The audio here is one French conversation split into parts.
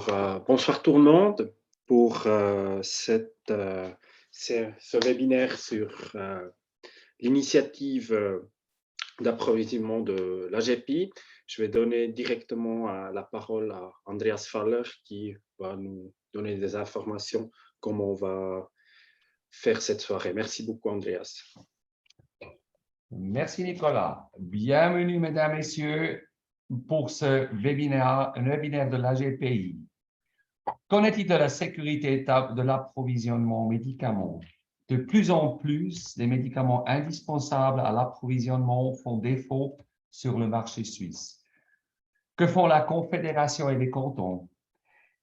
Alors, bonsoir tout le monde pour ce webinaire sur l'initiative d'approvisionnement de l'AGPI. Je vais donner directement la parole à Andreas Faller qui va nous donner des informations comment on va faire cette soirée. Merci beaucoup, Andreas. Merci Nicolas. Bienvenue mesdames, messieurs, pour ce webinaire de l'AGPI. Qu'en est-il de la sécurité de l'approvisionnement en médicaments? De plus en plus, les médicaments indispensables à l'approvisionnement font défaut sur le marché suisse. Que font la Confédération et les cantons?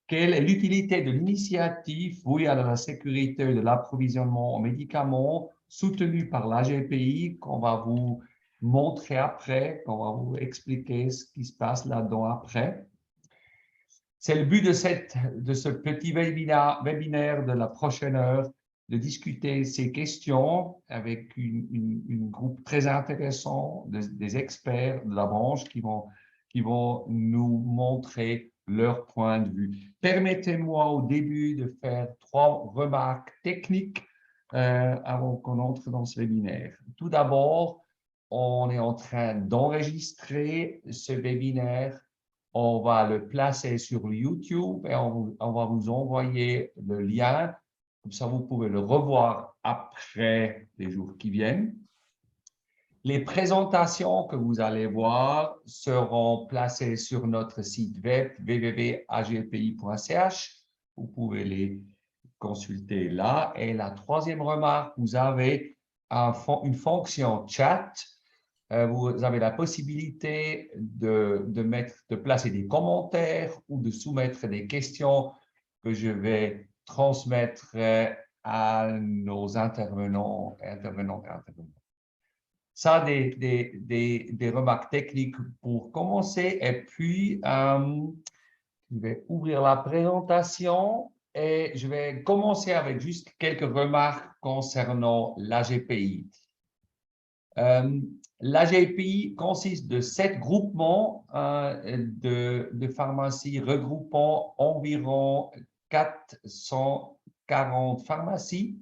Quelle est l'utilité de l'initiative vouée à la sécurité de l'approvisionnement en médicaments soutenue par l'AGPI qu'on va vous montrer après, qu'on va vous expliquer ce qui se passe là-dedans après. C'est le but de ce petit webinaire de la prochaine heure, de discuter ces questions avec un groupe très intéressant des experts de la branche qui vont nous montrer leur point de vue. Permettez-moi au début de faire 3 remarques techniques avant qu'on entre dans ce webinaire. Tout d'abord, on est en train d'enregistrer ce webinaire. On va le placer sur YouTube et on va vous envoyer le lien. Comme ça, vous pouvez le revoir après les jours qui viennent. Les présentations que vous allez voir seront placées sur notre site web www.agpi.ch. Vous pouvez les consulter là. Et la troisième remarque, vous avez une fonction chat. Vous avez la possibilité de placer des commentaires ou de soumettre des questions que je vais transmettre à nos intervenants. Ça, des remarques techniques pour commencer. Et puis, je vais ouvrir la présentation et je vais commencer avec juste quelques remarques concernant l'AGPI. L'AGPI consiste de 7 groupements de pharmacies regroupant environ 440 pharmacies.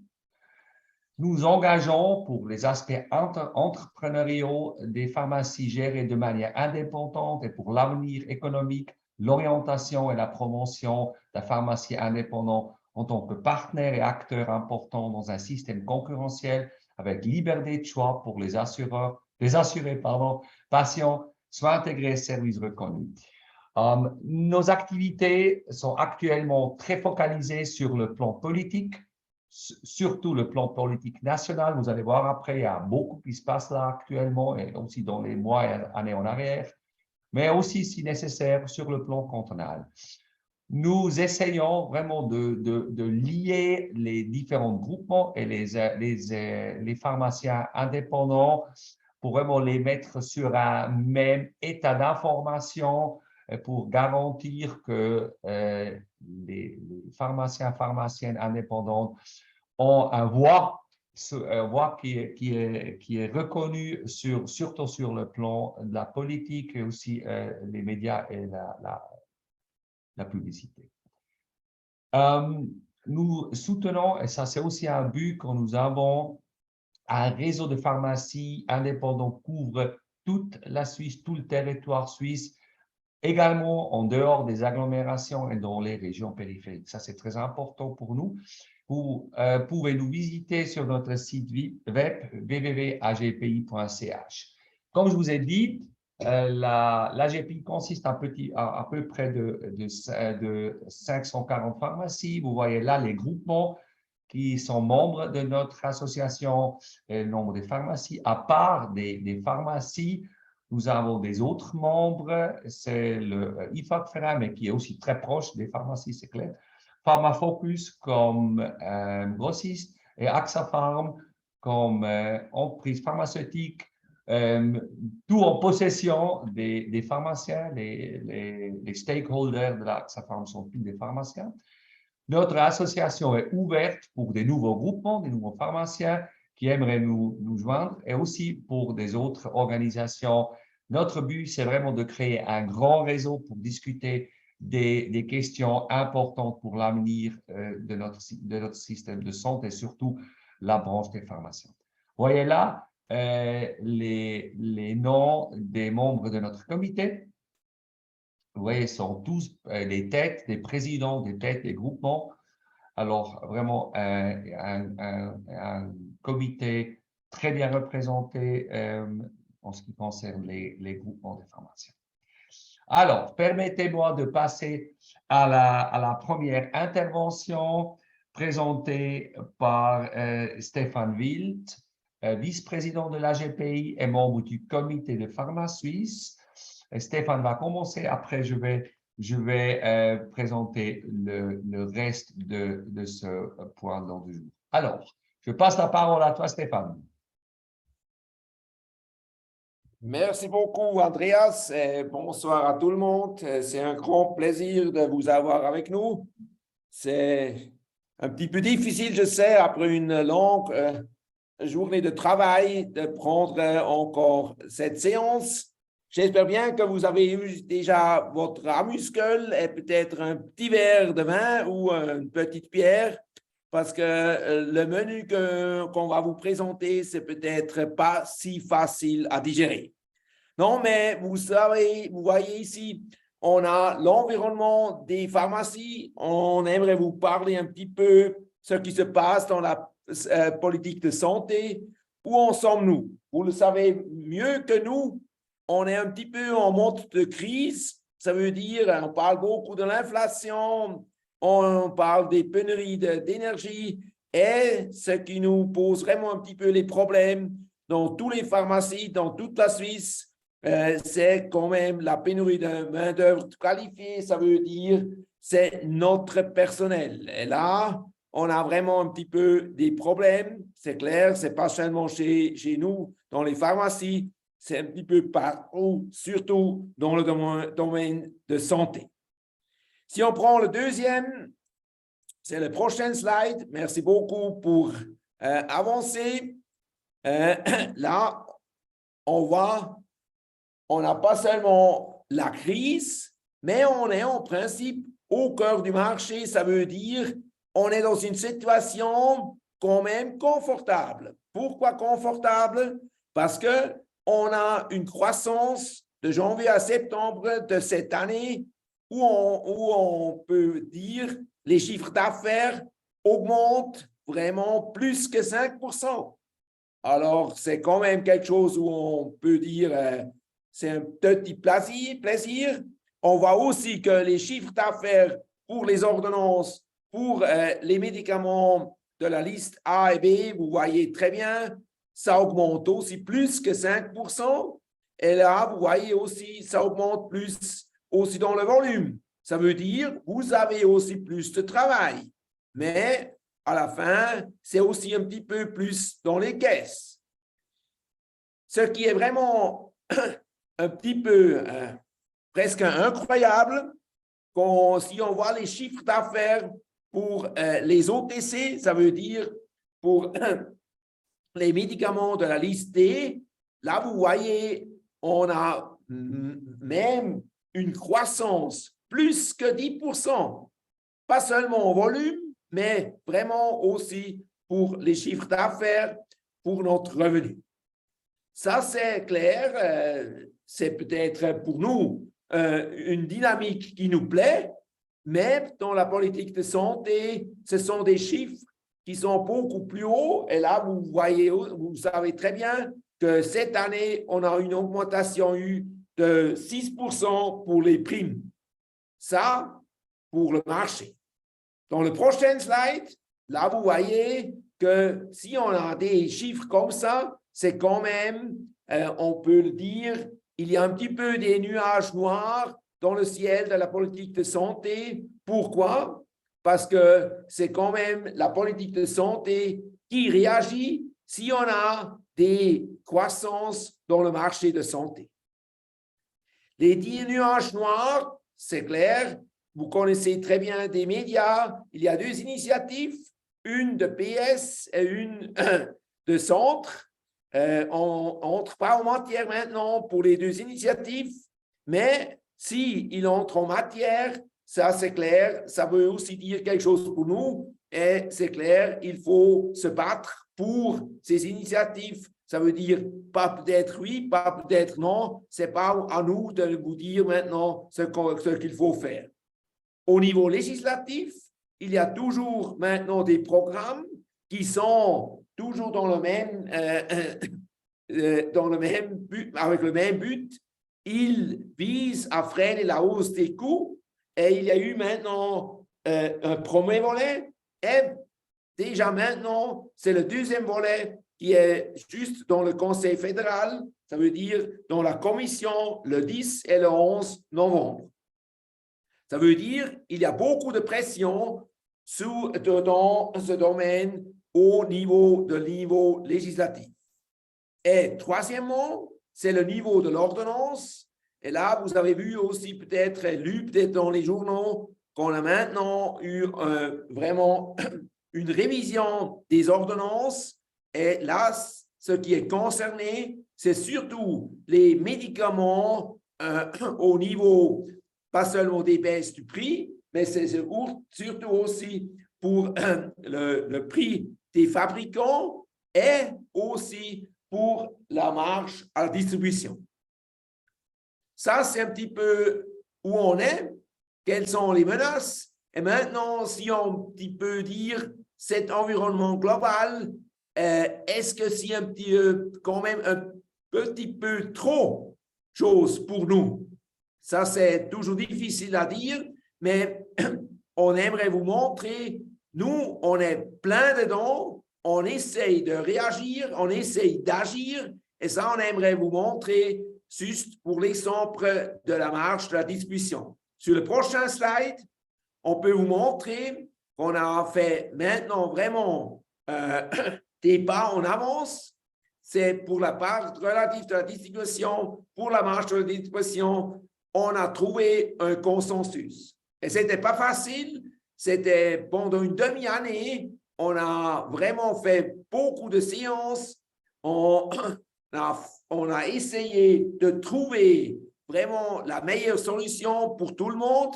Nous engageons pour les aspects entrepreneuriaux des pharmacies gérées de manière indépendante et pour l'avenir économique, l'orientation et la promotion de la pharmacie indépendante en tant que partenaire et acteur important dans un système concurrentiel avec liberté de choix pour les assurés, patients, soins intégrés et services reconnus. Nos activités sont actuellement très focalisées sur le plan politique, surtout le plan politique national. Vous allez voir après, il y a beaucoup qui se passe là actuellement et aussi dans les mois et années en arrière, mais aussi, si nécessaire, sur le plan cantonal. Nous essayons vraiment de lier les différents groupements et les pharmaciens indépendants pour vraiment les mettre sur un même état d'information pour garantir que les pharmaciennes indépendantes ont un voix qui est reconnue surtout sur le plan de la politique et aussi les médias et la publicité. Nous soutenons, et ça c'est aussi un but que nous avons, un réseau de pharmacies indépendantes couvre toute la Suisse, tout le territoire suisse, également en dehors des agglomérations et dans les régions périphériques. Ça c'est très important pour nous. Vous pouvez nous visiter sur notre site web www.agpi.ch. Comme je vous ai dit, l'AGPI consiste à peu près de 540 pharmacies. Vous voyez là les groupements qui sont membres de notre association et le nombre des pharmacies. À part des pharmacies, nous avons des autres membres. C'est le IFAC-FERA, mais qui est aussi très proche des pharmacies, c'est clair. PharmaFocus comme grossiste et AXA-Pharm comme entreprise pharmaceutique, tout en possession des pharmaciens. Les stakeholders de l'AXA-Pharm sont tous des pharmaciens. Notre association est ouverte pour des nouveaux groupements, des nouveaux pharmaciens qui aimeraient nous joindre et aussi pour des autres organisations. Notre but, c'est vraiment de créer un grand réseau pour discuter des questions importantes pour l'avenir de notre système de santé, surtout la branche des pharmaciens. Voyez là les noms des membres de notre comité. Vous voyez, sont tous les têtes, des présidents, des têtes des groupements. Alors, vraiment, un comité très bien représenté en ce qui concerne les groupements des pharmaciens. Alors, permettez-moi de passer à la première intervention présentée par Stéphane Wild, vice-président de l'AGPI et membre du comité de pharma suisse. Stéphane va commencer, après je vais présenter le reste de ce point dans du jour. Alors, je passe la parole à toi, Stéphane. Merci beaucoup, Andreas. Bonsoir à tout le monde. C'est un grand plaisir de vous avoir avec nous. C'est un petit peu difficile, je sais, après une longue journée de travail, de prendre encore cette séance. J'espère bien que vous avez eu déjà votre amuse-gueule et peut-être un petit verre de vin ou une petite bière, parce que le menu qu'on va vous présenter, c'est peut-être pas si facile à digérer. Non, mais vous savez, vous voyez ici, on a l'environnement des pharmacies. On aimerait vous parler un petit peu de ce qui se passe dans la politique de santé. Où en sommes-nous? Vous le savez mieux que nous. On est un petit peu en mode de crise. Ça veut dire, on parle beaucoup de l'inflation, on parle des pénuries d'énergie et ce qui nous pose vraiment un petit peu les problèmes dans toutes les pharmacies, dans toute la Suisse, c'est quand même la pénurie de main-d'œuvre qualifiée. Ça veut dire, c'est notre personnel. Et là, on a vraiment un petit peu des problèmes. C'est clair, c'est pas seulement chez nous, dans les pharmacies, c'est un petit peu partout, surtout dans le domaine de santé. Si on prend le deuxième, c'est le prochain slide. Merci beaucoup pour avancer. Là, on n'a pas seulement la crise, mais on est en principe au cœur du marché. Ça veut dire on est dans une situation quand même confortable. Pourquoi confortable? Parce qu'on a une croissance de janvier à septembre de cette année où on peut dire les chiffres d'affaires augmentent vraiment plus que 5%. Alors, c'est quand même quelque chose où on peut dire c'est un petit plaisir. On voit aussi que les chiffres d'affaires pour les ordonnances, pour les médicaments de la liste A et B, vous voyez très bien, ça augmente aussi plus que 5%. Et là, vous voyez aussi, ça augmente plus aussi dans le volume. Ça veut dire, vous avez aussi plus de travail. Mais à la fin, c'est aussi un petit peu plus dans les caisses. Ce qui est vraiment un petit peu presque incroyable, si on voit les chiffres d'affaires pour les OTC, ça veut dire pour les médicaments de la liste D, là vous voyez, on a même une croissance plus que 10%, pas seulement en volume, mais vraiment aussi pour les chiffres d'affaires, pour notre revenu. Ça, c'est clair, c'est peut-être pour nous une dynamique qui nous plaît, mais dans la politique de santé, ce sont des chiffres qui sont beaucoup plus hauts. Et là, vous voyez, vous savez très bien que cette année, on a une augmentation de 6% pour les primes. Ça, pour le marché. Dans le prochain slide, là, vous voyez que si on a des chiffres comme ça, c'est quand même, on peut le dire, il y a un petit peu des nuages noirs dans le ciel de la politique de santé. Pourquoi? Parce que c'est quand même la politique de santé qui réagit si on a des croissances dans le marché de santé. Les 10 nuages noirs, c'est clair, vous connaissez très bien des médias. Il y a deux initiatives, une de PS et une de centre. On n'entre pas en matière maintenant pour les deux initiatives, mais s'il entre en matière, ça c'est clair, ça veut aussi dire quelque chose pour nous. Et c'est clair, il faut se battre pour ces initiatives. Ça veut dire pas peut-être oui, pas peut-être non. Ce n'est pas à nous de vous dire maintenant ce qu'il faut faire. Au niveau législatif, il y a toujours maintenant des programmes qui sont toujours dans le même but, avec le même but. Ils visent à freiner la hausse des coûts et il y a eu maintenant un premier volet et déjà maintenant, c'est le deuxième volet qui est juste dans le Conseil fédéral, ça veut dire dans la commission le 10 et le 11 novembre. Ça veut dire qu'il y a beaucoup de pression dans ce domaine au niveau législatif. Et troisièmement, c'est le niveau de l'ordonnance. Et là, vous avez vu aussi peut-être, lu peut-être dans les journaux, qu'on a maintenant eu vraiment une révision des ordonnances. Et là, ce qui est concerné, c'est surtout les médicaments au niveau, pas seulement des baisses du prix, mais c'est surtout aussi pour le prix des fabricants et aussi pour la marge à la distribution. Ça, c'est un petit peu où on est, quelles sont les menaces. Et maintenant, si on peut dire cet environnement global, est-ce que c'est quand même un petit peu trop chose pour nous? Ça, c'est toujours difficile à dire, mais on aimerait vous montrer, nous, on est plein dedans, on essaye de réagir, on essaye d'agir, et ça, on aimerait vous montrer juste pour l'exemple de la marche de la distribution. Sur le prochain slide, on peut vous montrer qu'on a fait maintenant vraiment des pas en avance. C'est pour la part relative de la distribution, pour la marche de la distribution, on a trouvé un consensus. Et ce n'était pas facile, c'était pendant une demi-année, on a vraiment fait beaucoup de séances, on a essayé de trouver vraiment la meilleure solution pour tout le monde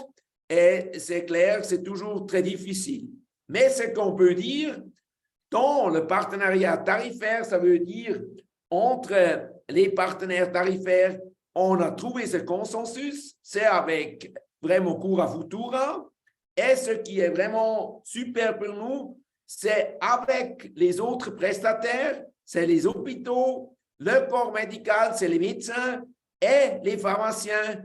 et c'est clair, c'est toujours très difficile. Mais ce qu'on peut dire, dans le partenariat tarifaire, ça veut dire entre les partenaires tarifaires, on a trouvé ce consensus, c'est avec vraiment Cura Futura et ce qui est vraiment super pour nous, c'est avec les autres prestataires, c'est les hôpitaux, le corps médical, c'est les médecins et les pharmaciens.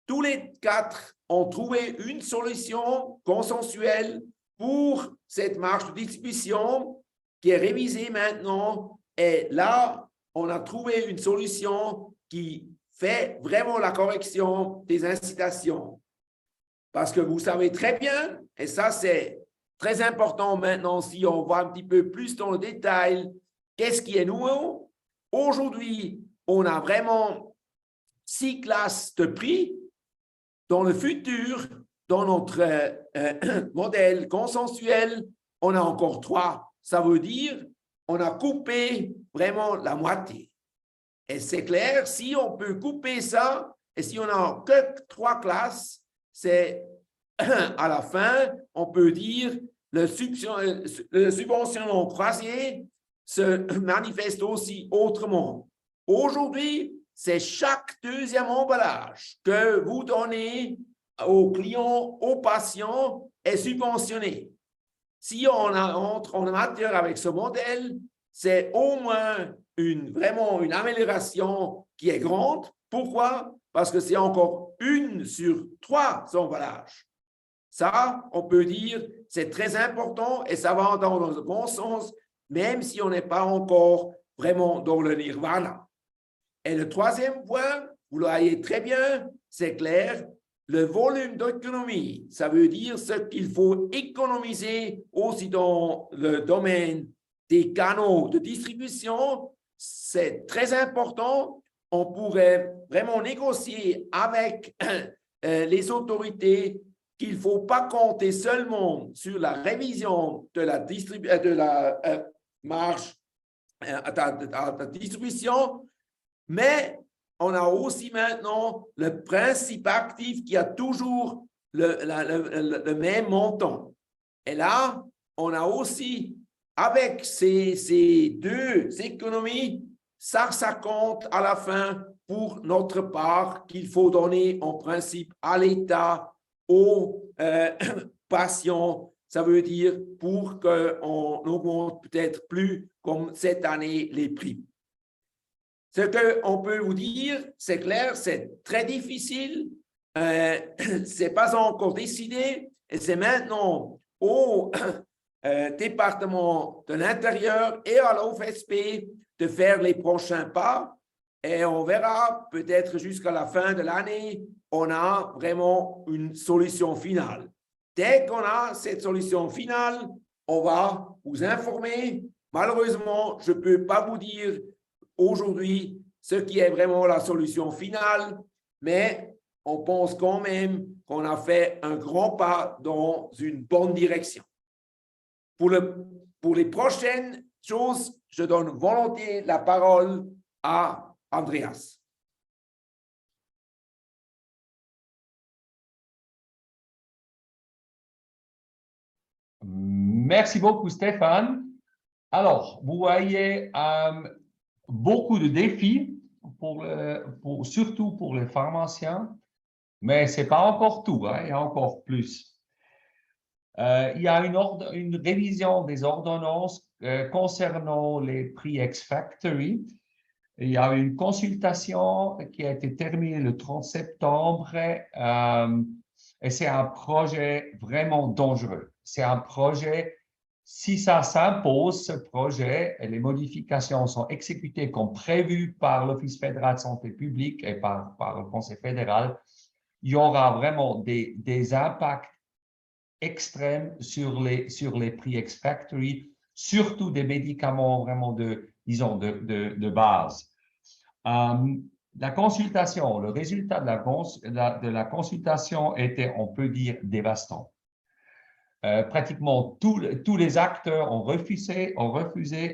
Tous les quatre ont trouvé une solution consensuelle pour cette marche de distribution qui est révisée maintenant. Et là, on a trouvé une solution qui fait vraiment la correction des incitations. Parce que vous savez très bien, et ça c'est très important maintenant si on va un petit peu plus dans le détail, qu'est-ce qui est nouveau? Aujourd'hui, on a vraiment 6 classes de prix. Dans le futur, dans notre modèle consensuel, on a encore 3. Ça veut dire on a coupé vraiment la moitié. Et c'est clair, si on peut couper ça, et si on n'a que 3 classes, c'est à la fin, on peut dire le subvention non croisée se manifeste aussi autrement. Aujourd'hui, c'est chaque deuxième emballage que vous donnez aux clients, aux patients est subventionné. Si on entre en matière avec ce modèle, c'est au moins vraiment une amélioration qui est grande. Pourquoi? Parce que c'est encore 1 sur 3 emballages. Ça, on peut dire, c'est très important et ça va dans le bon sens, même si on n'est pas encore vraiment dans le nirvana. Et le troisième point, vous le voyez très bien, c'est clair, le volume d'économie, ça veut dire ce qu'il faut économiser aussi dans le domaine des canaux de distribution, c'est très important. On pourrait vraiment négocier avec les autorités qu'il ne faut pas compter seulement sur la révision de la marge à la distribution, mais on a aussi maintenant le principe actif qui a toujours le même montant. Et là, on a aussi, avec ces deux économies, ça compte à la fin pour notre part qu'il faut donner en principe à l'État, aux patients. Ça veut dire pour qu'on n'augmente peut-être plus comme cette année les prix. Ce qu'on peut vous dire, c'est clair, c'est très difficile, ce n'est pas encore décidé et c'est maintenant au département de l'Intérieur et à l'OFSP de faire les prochains pas et on verra peut-être jusqu'à la fin de l'année, on a vraiment une solution finale. Dès qu'on a cette solution finale, on va vous informer. Malheureusement, je ne peux pas vous dire aujourd'hui ce qui est vraiment la solution finale, mais on pense quand même qu'on a fait un grand pas dans une bonne direction. Pour les prochaines choses, je donne volontiers la parole à Andreas. Merci beaucoup, Stéphane. Alors, vous voyez beaucoup de défis, surtout pour les pharmaciens, mais ce n'est pas encore tout, hein, il y a encore plus. Il y a une révision des ordonnances concernant les prix ex-factory. Il y a une consultation qui a été terminée le 30 septembre et c'est un projet vraiment dangereux. C'est un projet, si ça s'impose, ce projet, et les modifications sont exécutées comme prévu par l'Office fédéral de santé publique et par le Conseil fédéral, il y aura vraiment des impacts extrêmes sur les prix ex-factory, surtout des médicaments vraiment de base. La consultation, le résultat de la consultation était, on peut dire, dévastant. Pratiquement tous les acteurs ont refusé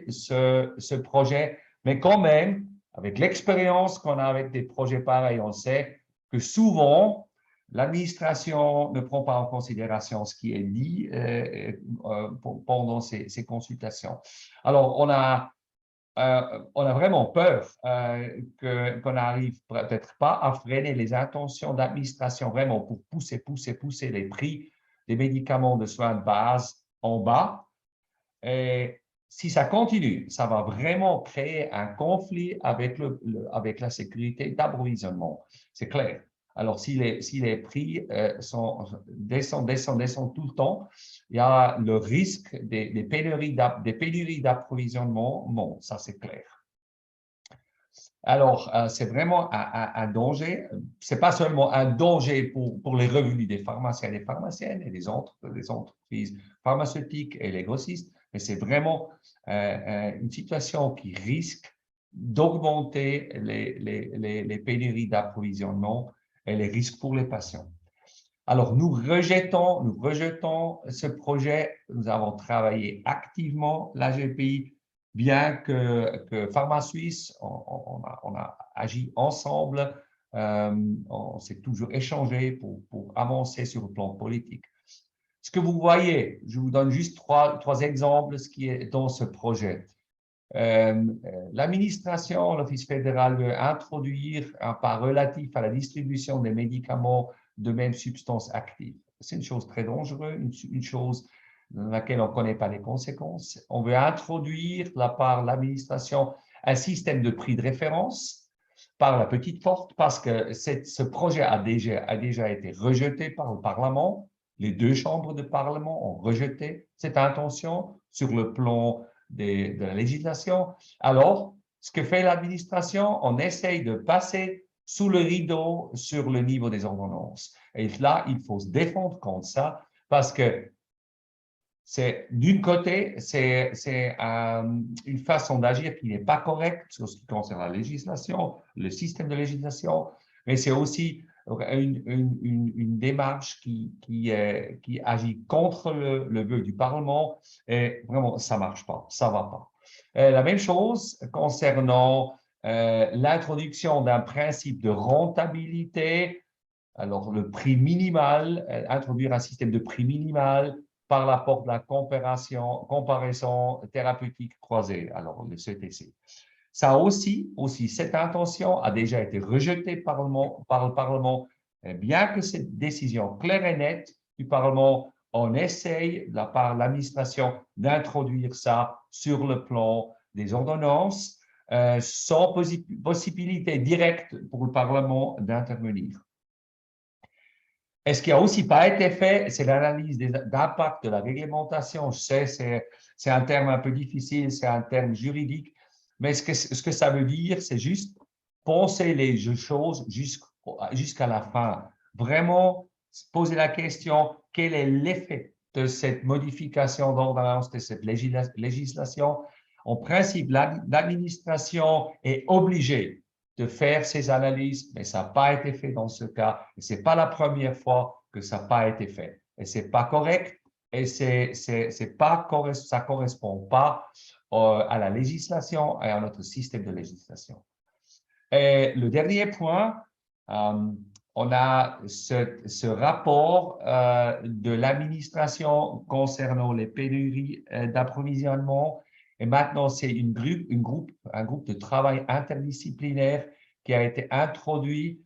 ce projet, mais quand même, avec l'expérience qu'on a avec des projets pareils, on sait que souvent, l'administration ne prend pas en considération ce qui est dit pendant ces consultations. Alors, on a vraiment peur qu'on n'arrive peut-être pas à freiner les intentions d'administration vraiment pour pousser les prix des médicaments de soins de base en bas. Et si ça continue, ça va vraiment créer un conflit avec la sécurité d'approvisionnement. C'est clair. Alors, si les prix descendent tout le temps, il y a le risque des pénuries d'approvisionnement. Bon, ça, c'est clair. Alors, c'est vraiment un danger. Ce n'est pas seulement un danger pour les revenus des pharmaciens et des pharmaciennes et des entreprises pharmaceutiques et les grossistes, mais c'est vraiment une situation qui risque d'augmenter les pénuries d'approvisionnement et les risques pour les patients. Alors, nous rejetons ce projet. Nous avons travaillé activement, l'AGPI, bien que PharmaSuisse, on a agi ensemble, on s'est toujours échangé pour avancer sur le plan politique. Ce que vous voyez, je vous donne juste trois exemples de ce qui est dans ce projet. L'administration, l'Office fédéral veut introduire un pas relatif à la distribution des médicaments de même substance active. C'est une chose très dangereuse, une chose dans laquelle on ne connaît pas les conséquences. On veut introduire, par l'administration, un système de prix de référence par la petite porte, parce que ce projet a déjà été rejeté par le Parlement. Les deux chambres de Parlement ont rejeté cette intention sur le plan de la législation. Alors, ce que fait l'administration, on essaye de passer sous le rideau sur le niveau des ordonnances. Et là, il faut se défendre contre ça, parce que d'une côté, c'est une façon d'agir qui n'est pas correcte sur ce qui concerne la législation, le système de législation, mais c'est aussi une démarche qui agit contre le vœu du Parlement, et vraiment, ça ne marche pas, ça ne va pas. La même chose concernant l'introduction d'un principe de rentabilité, alors le prix minimal, introduire un système de prix minimal par l'apport de la comparaison thérapeutique croisée, alors le CTC. Ça aussi, cette intention a déjà été rejetée par le Parlement, bien que cette décision claire et nette du Parlement, on essaye, de la part de l'administration, d'introduire ça sur le plan des ordonnances, sans possibilité directe pour le Parlement d'intervenir. Et ce qui n'a aussi pas été fait, c'est l'analyse d'impact de la réglementation. Je sais, c'est un terme un peu difficile, c'est un terme juridique, mais ce que ça veut dire, c'est juste penser les choses jusqu'à la fin. Vraiment poser la question, quel est l'effet de cette modification d'ordonnance, de cette législation? En principe, l'administration est obligée de faire ces analyses, mais ça n'a pas été fait dans ce cas. Et ce n'est pas la première fois que ça n'a pas été fait. Et ce n'est pas correct et ça ne correspond pas à la législation et à notre système de législation. Et le dernier point, on a ce rapport de l'administration concernant les pénuries d'approvisionnement. Et maintenant, c'est un groupe de travail interdisciplinaire qui a été introduit,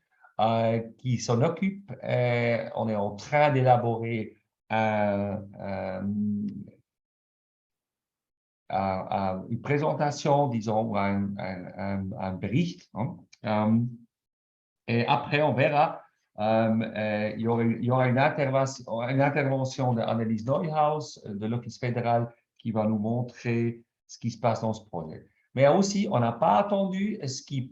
qui s'en occupe. On est en train d'élaborer une présentation, disons, un bericht. Et après, on verra, il y aura une intervention d'Annelies Neuhaus de l'Office fédéral qui va nous montrer ce qui se passe dans ce projet. Mais aussi, on n'a pas attendu ce qui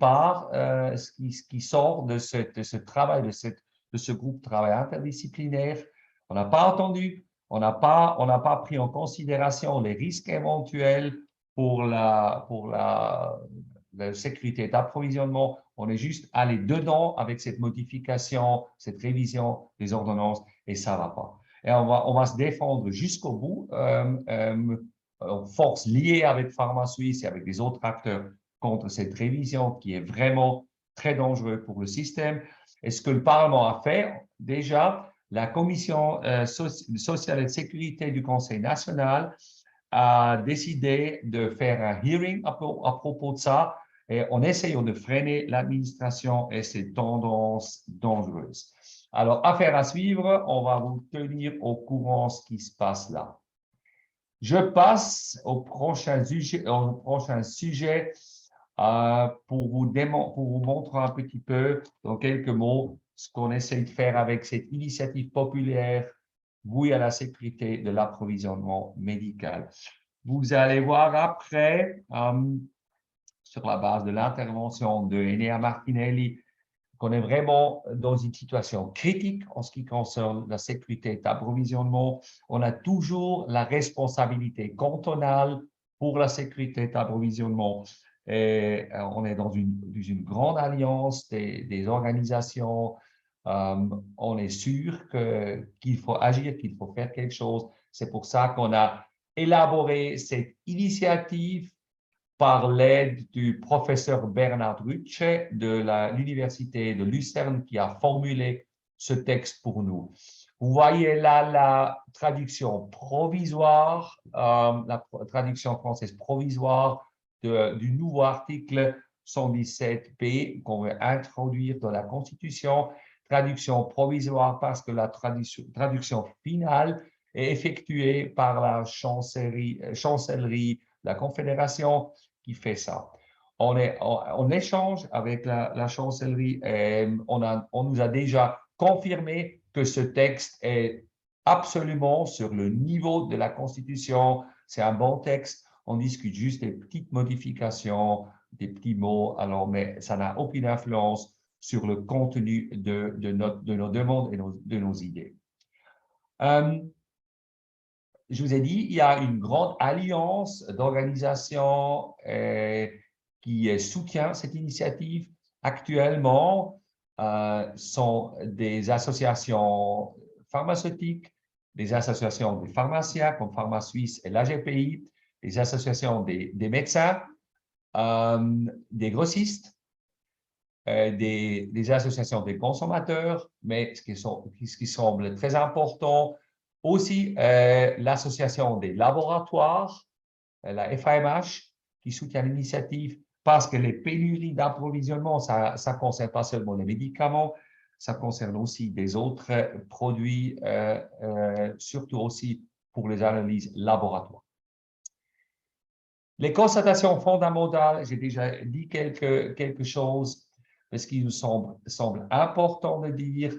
sort de ce travail, de ce groupe de travail interdisciplinaire. On n'a pas attendu, on n'a pas pris en considération les risques éventuels pour la sécurité d'approvisionnement. On est juste allé dedans avec cette modification, cette révision des ordonnances, et ça ne va pas. Et on va se défendre jusqu'au bout, force liée avec Pharma Suisse et avec les autres acteurs contre cette révision qui est vraiment très dangereuse pour le système. Et ce que le Parlement a fait, déjà, la Commission sociale et de sécurité du Conseil national a décidé de faire un hearing à propos de ça, et en essayant de freiner l'administration et ses tendances dangereuses. Alors, affaire à suivre, on va vous tenir au courant de ce qui se passe là. Je passe au prochain sujet pour vous montrer un petit peu, dans quelques mots, ce qu'on essaie de faire avec cette initiative populaire vouée à la sécurité de l'approvisionnement médical. Vous allez voir après, sur la base de l'intervention de Enea Martinelli, qu'on est vraiment dans une situation critique en ce qui concerne la sécurité d'approvisionnement. On a toujours la responsabilité cantonale pour la sécurité d'approvisionnement. Et on est dans une grande alliance des organisations. On est sûr qu'il faut agir, qu'il faut faire quelque chose. C'est pour ça qu'on a élaboré cette initiative par l'aide du professeur Bernhard Rütsche de l'Université de Lucerne qui a formulé ce texte pour nous. Vous voyez là la traduction provisoire, la traduction française provisoire du nouveau article 117b qu'on veut introduire dans la Constitution. Traduction provisoire parce que la traduction finale est effectuée par la chancellerie, la Confédération, qui fait ça. On est en échange avec la chancellerie et on nous a déjà confirmé que ce texte est absolument sur le niveau de la Constitution. C'est un bon texte. On discute juste des petites modifications, des petits mots, mais ça n'a aucune influence sur le contenu de nos demandes et de nos idées. Je vous ai dit, il y a une grande alliance d'organisations qui soutient cette initiative. Actuellement, sont des associations pharmaceutiques, des associations des pharmaciens comme Pharma Suisse et l'AGPI, des associations des médecins, des grossistes, des associations des consommateurs, mais ce qui semble très important, aussi l'association des laboratoires, la FAMH, qui soutient l'initiative parce que les pénuries d'approvisionnement, ça ne concerne pas seulement les médicaments, ça concerne aussi des autres produits, surtout aussi pour les analyses laboratoires. Les constatations fondamentales, j'ai déjà dit quelque chose, mais ce qui nous semble important de dire,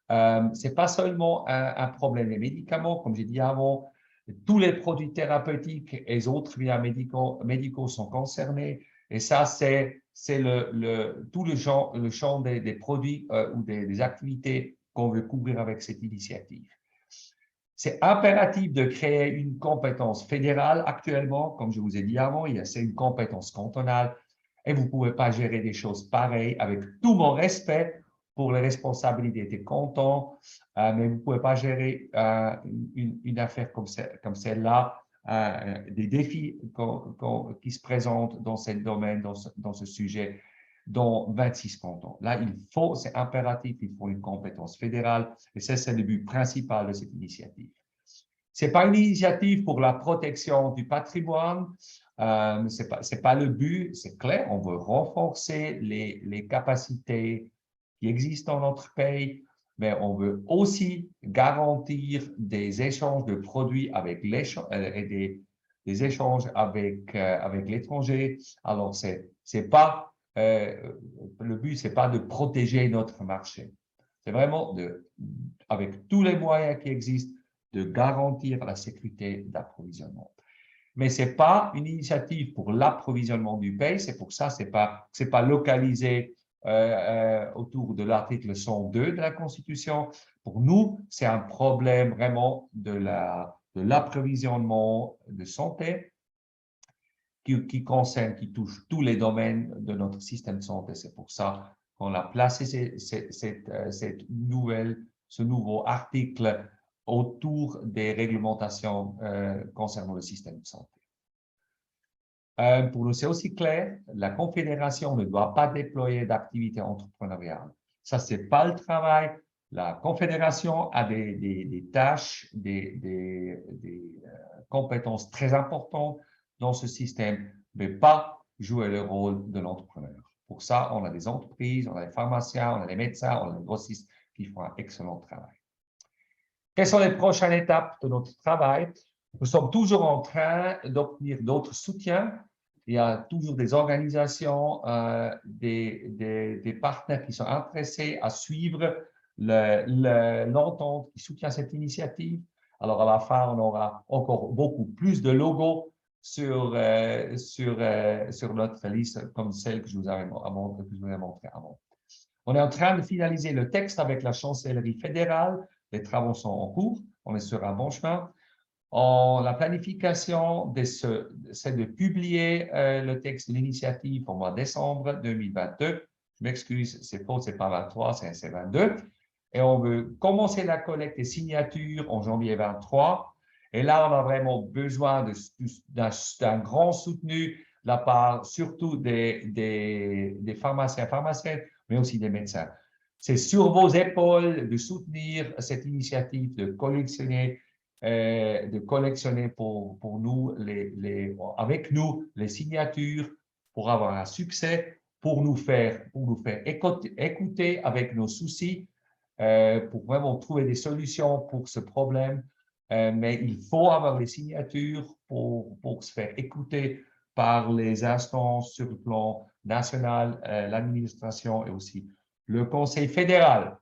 ce n'est pas seulement un problème des médicaments, comme j'ai dit avant, tous les produits thérapeutiques et les autres biens médicaux sont concernés, et ça, c'est tout le champ des produits ou des activités qu'on veut couvrir avec cette initiative. C'est impératif de créer une compétence fédérale. Actuellement, comme je vous ai dit avant, c'est une compétence cantonale et vous ne pouvez pas gérer des choses pareilles, avec tout mon respect pour les responsabilités des cantons, mais vous ne pouvez pas gérer une affaire comme celle-là, des défis qui se présentent dans ce domaine, dans ce sujet, dans 26 cantons. Là, c'est impératif, il faut une compétence fédérale, et c'est le but principal de cette initiative. Ce n'est pas une initiative pour la protection du patrimoine, ce n'est pas le but, c'est clair, on veut renforcer les capacités qui existent dans notre pays, mais on veut aussi garantir des échanges de produits avec des échanges avec l'étranger. Alors, le but, ce n'est pas de protéger notre marché. C'est vraiment, avec tous les moyens qui existent, de garantir la sécurité d'approvisionnement. Mais ce n'est pas une initiative pour l'approvisionnement du pays, c'est pour ça, ce n'est pas localisé autour de l'article 102 de la Constitution. Pour nous, c'est un problème vraiment de l'approvisionnement de santé qui touche tous les domaines de notre système de santé. C'est pour ça qu'on a placé ce nouveau article autour des réglementations concernant le système de santé. Pour nous, c'est aussi clair, la Confédération ne doit pas déployer d'activités entrepreneuriales. Ça, ce n'est pas le travail. La Confédération a des tâches, des compétences très importantes dans ce système, mais pas jouer le rôle de l'entrepreneur. Pour ça, on a des entreprises, on a des pharmaciens, on a des médecins, on a des grossistes qui font un excellent travail. Quelles sont les prochaines étapes de notre travail? Nous sommes toujours en train d'obtenir d'autres soutiens. Il y a toujours des organisations, des partenaires qui sont intéressés à suivre l'entente qui soutient cette initiative. Alors, à la fin, on aura encore beaucoup plus de logos sur notre liste, comme celle que je vous ai montrée avant. On est en train de finaliser le texte avec la chancellerie fédérale. Les travaux sont en cours. On est sur un bon chemin. La planification, c'est de publier le texte de l'initiative au mois de décembre 2022. Je m'excuse, c'est faux, c'est pas 23, c'est 22. Et on veut commencer la collecte des signatures en janvier 23. Et là, on a vraiment besoin d'un grand soutenu de la part surtout des pharmaciens, pharmaciennes, mais aussi des médecins. C'est sur vos épaules de soutenir cette initiative, de collectionner pour nous, avec nous, les signatures pour avoir un succès, pour nous faire écouter avec nos soucis, pour vraiment trouver des solutions pour ce problème. Mais il faut avoir les signatures pour se faire écouter par les instances sur le plan national, l'administration et aussi le Conseil fédéral.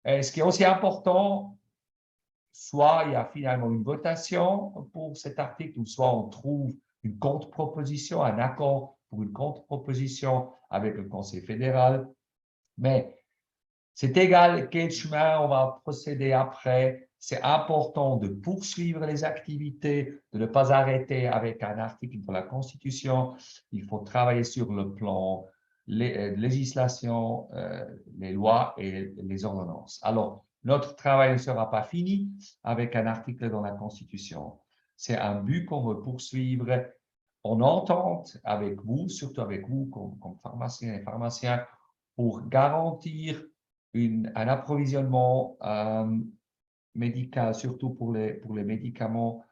Ce qui est aussi important, soit il y a finalement une votation pour cet article, ou soit on trouve une contre-proposition, un accord pour une contre-proposition avec le Conseil fédéral. Mais c'est égal quel chemin on va procéder après. C'est important de poursuivre les activités, de ne pas arrêter avec un article de la Constitution. Il faut travailler sur le plan législation, les lois et les ordonnances. Alors, notre travail ne sera pas fini avec un article dans la Constitution. C'est un but qu'on veut poursuivre en entente avec vous, surtout avec vous comme pharmaciens et pharmaciens, pour garantir un approvisionnement médical, surtout pour les médicaments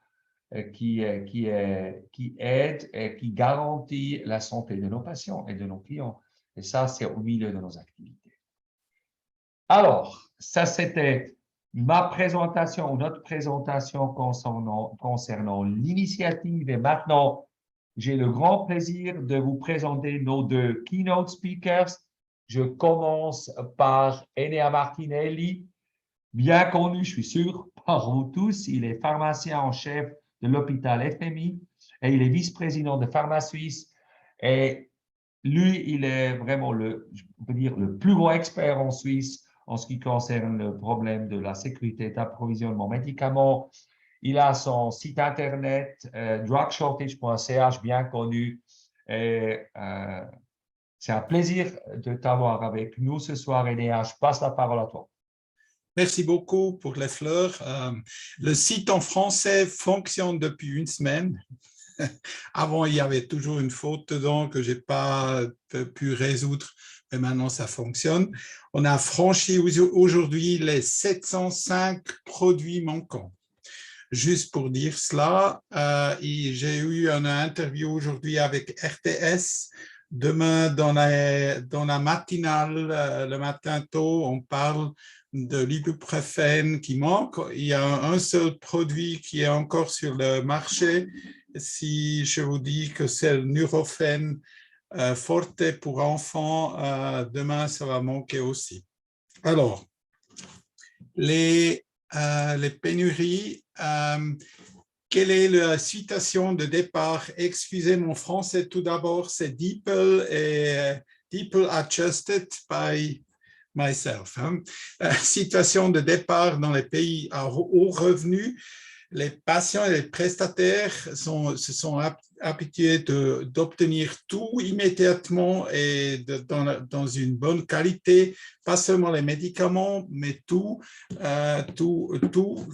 qui aide et qui garantit la santé de nos patients et de nos clients. Et ça, c'est au milieu de nos activités. Alors, ça, c'était ma présentation ou notre présentation concernant l'initiative. Et maintenant, j'ai le grand plaisir de vous présenter nos deux keynote speakers. Je commence par Enea Martinelli, bien connu, je suis sûr, par vous tous. Il est pharmacien en chef de l'hôpital FMI et il est vice-président de PharmaSuisse. Et lui, il est vraiment je peux dire, le plus grand expert en Suisse en ce qui concerne le problème de la sécurité d'approvisionnement médicaments. Il a son site internet drugshortage.ch, bien connu. Et, c'est un plaisir de t'avoir avec nous ce soir, Enea. Je passe la parole à toi. Merci beaucoup pour les fleurs. Le site en français fonctionne depuis une semaine. Avant, il y avait toujours une faute dedans que je n'ai pas pu résoudre, mais maintenant, ça fonctionne. On a franchi aujourd'hui les 705 produits manquants. Juste pour dire cela, j'ai eu une interview aujourd'hui avec RTS. Demain, dans la matinale, le matin tôt, on parle de l'ibuprofène qui manque. Il y a un seul produit qui est encore sur le marché. Si je vous dis que c'est le Nurofen Forte pour enfants, demain, ça va manquer aussi. Alors, les pénuries, quelle est la citation de départ? Excusez mon français tout d'abord, c'est Deeple et Deeple adjusted by myself. Situation de départ dans les pays à haut revenu, les patients et les prestataires se sont habitués d'obtenir tout immédiatement et dans une bonne qualité, pas seulement les médicaments, mais tout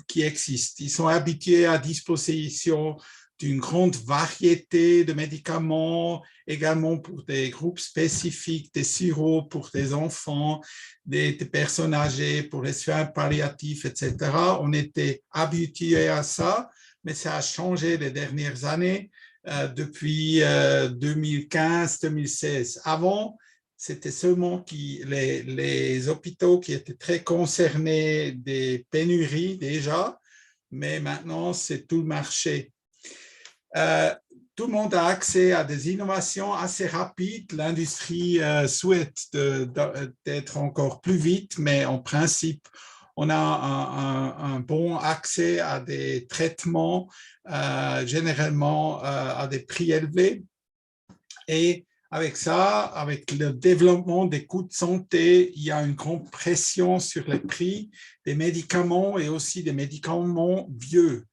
qui existe. Ils sont habitués à disposition d'une grande variété de médicaments, également pour des groupes spécifiques, des sirops pour des enfants, des personnes âgées, pour les soins palliatifs, etc. On était habitués à ça, mais ça a changé les dernières années, depuis 2015-2016. Avant, c'était seulement les hôpitaux qui étaient très concernés des pénuries déjà, mais maintenant, c'est tout le marché. Tout le monde a accès à des innovations assez rapides. L'industrie souhaite d'être encore plus vite, mais en principe, on a un bon accès à des traitements, généralement à des prix élevés. Et avec ça, avec le développement des coûts de santé, il y a une grande pression sur les prix des médicaments et aussi des médicaments vieux.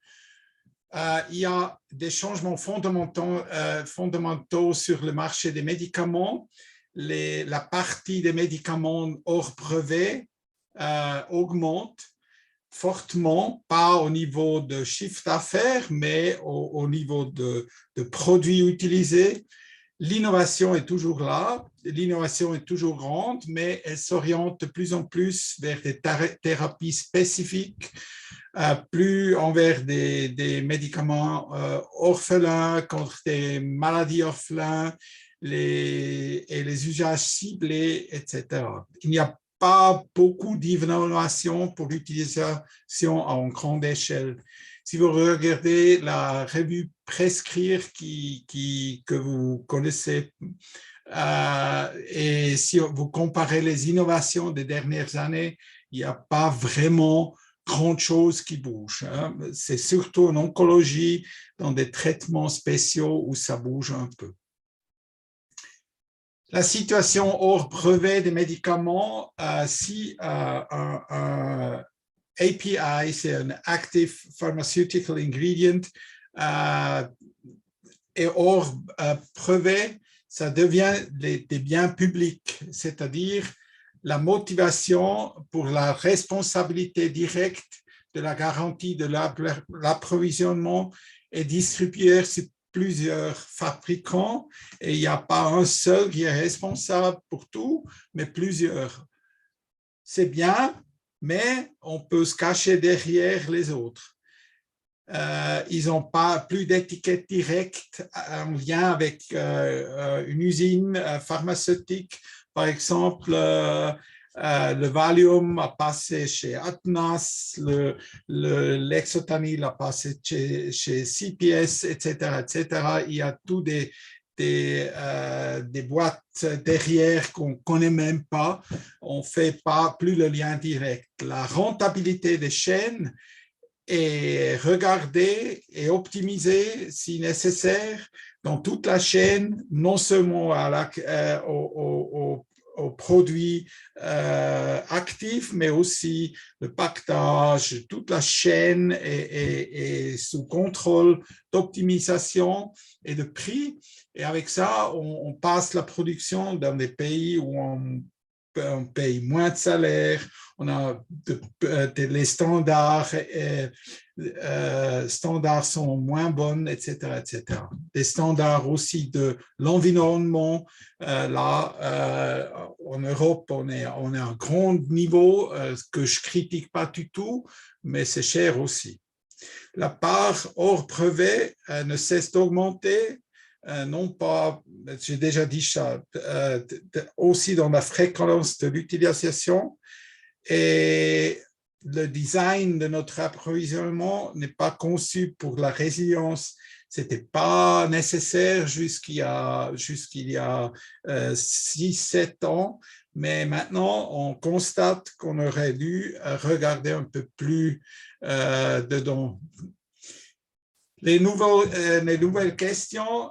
Il y a des changements fondamentaux sur le marché des médicaments. La partie des médicaments hors brevet augmente fortement, pas au niveau de chiffre d'affaires, mais au niveau de produits utilisés. L'innovation est toujours là, l'innovation est toujours grande, mais elle s'oriente de plus en plus vers des thérapies spécifiques, plus envers des médicaments orphelins, contre des maladies orphelines, et les usages ciblés, etc. Il n'y a pas beaucoup d'innovation pour l'utilisation en grande échelle. Si vous regardez la revue Prescrire que vous connaissez, et si vous comparez les innovations des dernières années, il n'y a pas vraiment grande chose qui bouge. C'est surtout en oncologie, dans des traitements spéciaux où ça bouge un peu. La situation hors brevet des médicaments, si un API, c'est un Active Pharmaceutical Ingredient, et hors brevet, ça devient des biens publics, c'est-à-dire la motivation pour la responsabilité directe de la garantie de l'approvisionnement et distribuer plusieurs fabricants et il n'y a pas un seul qui est responsable pour tout, mais plusieurs. C'est bien, mais on peut se cacher derrière les autres. Ils n'ont pas plus d'étiquette directe en lien avec une usine pharmaceutique. Par exemple, le Valium a passé chez Atnas, l'Exotanil a passé chez CPS, etc., etc. Il y a tous des boîtes derrière qu'on ne connaît même pas. On ne fait pas plus le lien direct. La rentabilité des chaînes est regardée et optimisée si nécessaire dans toute la chaîne, non seulement aux produits actifs, mais aussi le pactage, toute la chaîne est sous contrôle d'optimisation et de prix. Et avec ça, on passe la production dans des pays où on paye moins de salaire, on a les standards sont moins bons, etc., etc. Des standards aussi de l'environnement. Là, en Europe, on est à un grand niveau que je ne critique pas du tout, mais c'est cher aussi. La part hors brevet ne cesse d'augmenter. Non pas, j'ai déjà dit ça, aussi dans la fréquence de l'utilisation. Et le design de notre approvisionnement n'est pas conçu pour la résilience. Ce n'était pas nécessaire jusqu'il y a 6-7 ans, mais maintenant, on constate qu'on aurait dû regarder un peu plus dedans. Les nouvelles questions,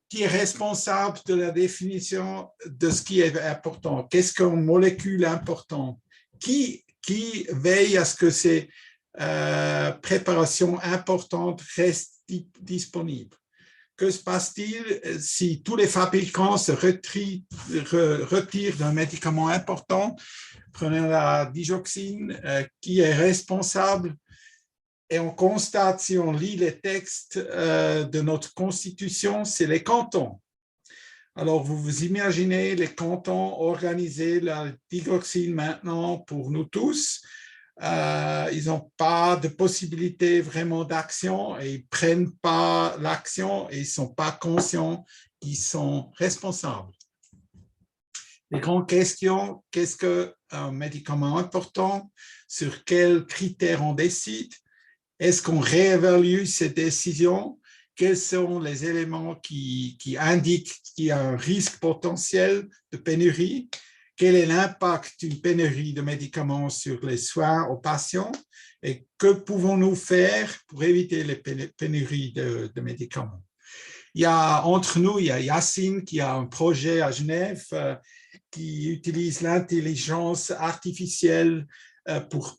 qui est responsable de la définition de ce qui est important? Qu'est-ce qu'une molécule importante? Qui veille à ce que ces préparations importantes restent disponibles? Que se passe-t-il si tous les fabricants se retirent d'un médicament important? Prenez la digoxine, qui est responsable? Et on constate, si on lit les textes de notre Constitution, c'est les cantons. Alors, vous vous imaginez les cantons organiser la digoxine maintenant pour nous tous. Ils n'ont pas de possibilité vraiment d'action et ils ne prennent pas l'action et ils ne sont pas conscients qu'ils sont responsables. Les grandes questions, qu'est-ce qu'un médicament important? Sur quels critères on décide? Est-ce qu'on réévalue ces décisions? Quels sont les éléments qui indiquent qu'il y a un risque potentiel de pénurie? Quel est l'impact d'une pénurie de médicaments sur les soins aux patients? Et que pouvons-nous faire pour éviter les pénuries de médicaments? Entre nous, il y a Yacine qui a un projet à Genève qui utilise l'intelligence artificielle pour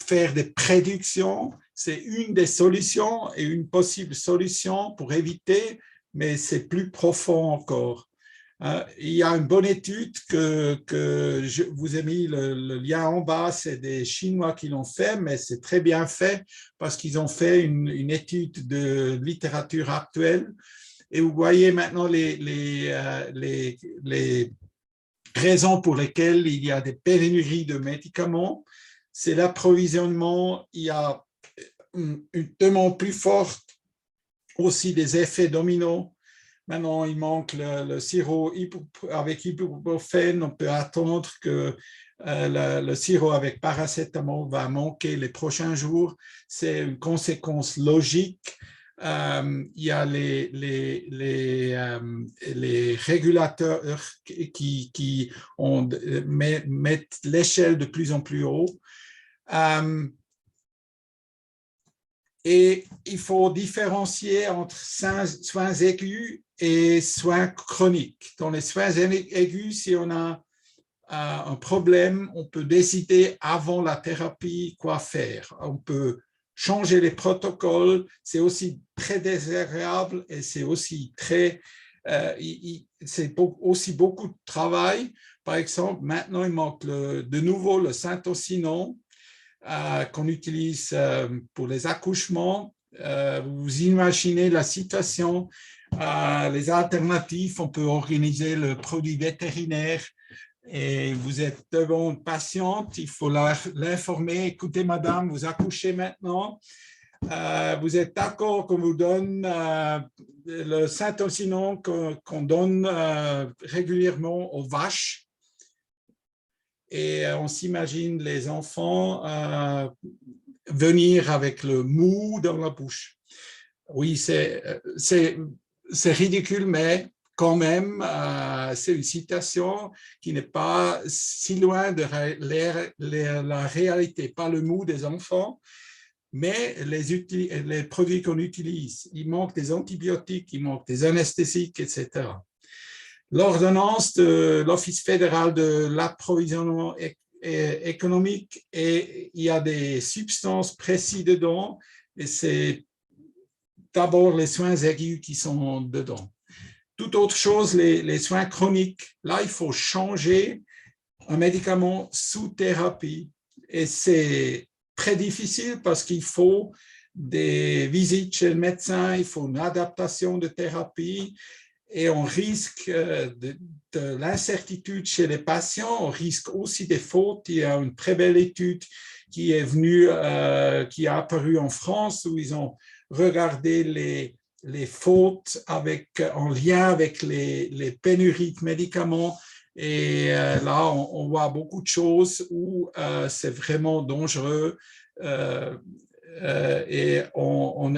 faire des prédictions. C'est une des solutions et une possible solution pour éviter, mais c'est plus profond encore. Il y a une bonne étude que je vous ai mis le lien en bas, c'est des Chinois qui l'ont fait, mais c'est très bien fait parce qu'ils ont fait une étude de littérature actuelle. Et vous voyez maintenant les raisons pour lesquelles il y a des pénuries de médicaments. C'est l'approvisionnement, il y a une demande plus forte, aussi des effets dominos. Maintenant, il manque le sirop avec ibuprofène. On peut attendre que le sirop avec paracétamol va manquer les prochains jours. C'est une conséquence logique. Il y a les régulateurs qui mettent l'échelle de plus en plus haut. Et il faut différencier entre soins aigus et soins chroniques. Dans les soins aigus, si on a un problème, on peut décider avant la thérapie quoi faire. On peut changer les protocoles. C'est aussi très désagréable et c'est aussi aussi beaucoup de travail. Par exemple, maintenant, il manque de nouveau le syntocinon qu'on utilise pour les accouchements. Vous imaginez la situation, les alternatives, on peut organiser le produit vétérinaire et vous êtes devant une patiente, il faut l'informer, écoutez madame, vous accouchez maintenant, vous êtes d'accord qu'on vous donne le Saint-Ossinon qu'on donne régulièrement aux vaches et on s'imagine les enfants venir avec le mou dans la bouche. Oui, c'est ridicule, mais quand même, c'est une citation qui n'est pas si loin de la réalité, pas le mou des enfants, mais les produits qu'on utilise. Il manque des antibiotiques, il manque des anesthésiques, etc. L'ordonnance de l'Office fédéral de l'approvisionnement économique, et il y a des substances précises dedans, et c'est d'abord les soins aigus qui sont dedans. Toute autre chose, les soins chroniques, là, il faut changer un médicament sous thérapie. Et c'est très difficile parce qu'il faut des visites chez le médecin, il faut une adaptation de thérapie et on risque de l'incertitude chez les patients, on risque aussi des fautes. Il y a une très belle étude qui est venue, qui a apparu en France où ils ont regardé les fautes en lien avec les pénuries de médicaments. Et là, on voit beaucoup de choses où c'est vraiment dangereux et on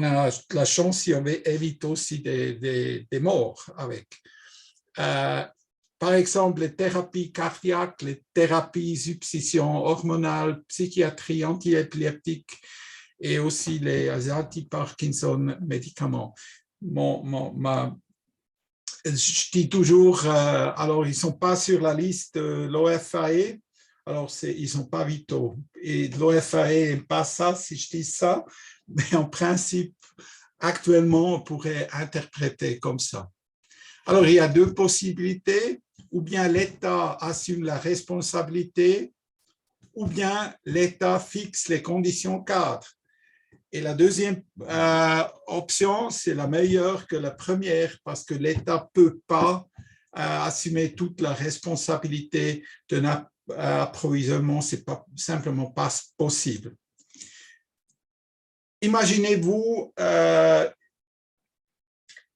a la chance si on évite aussi des morts avec. Par exemple, les thérapies cardiaques, les thérapies substitution hormonale, psychiatrie antiépileptique, et aussi les anti-Parkinson médicaments. Je dis toujours, alors ils ne sont pas sur la liste de l'OFAE, alors ils ne sont pas vitaux. Et l'OFAE n'aime pas ça, si je dis ça, mais en principe, actuellement, on pourrait interpréter comme ça. Alors, il y a deux possibilités, ou bien l'État assume la responsabilité, ou bien l'État fixe les conditions cadres. Et la deuxième option, c'est la meilleure que la première parce que l'État ne peut pas assumer toute la responsabilité d'un approvisionnement, ce n'est simplement pas possible. Imaginez-vous,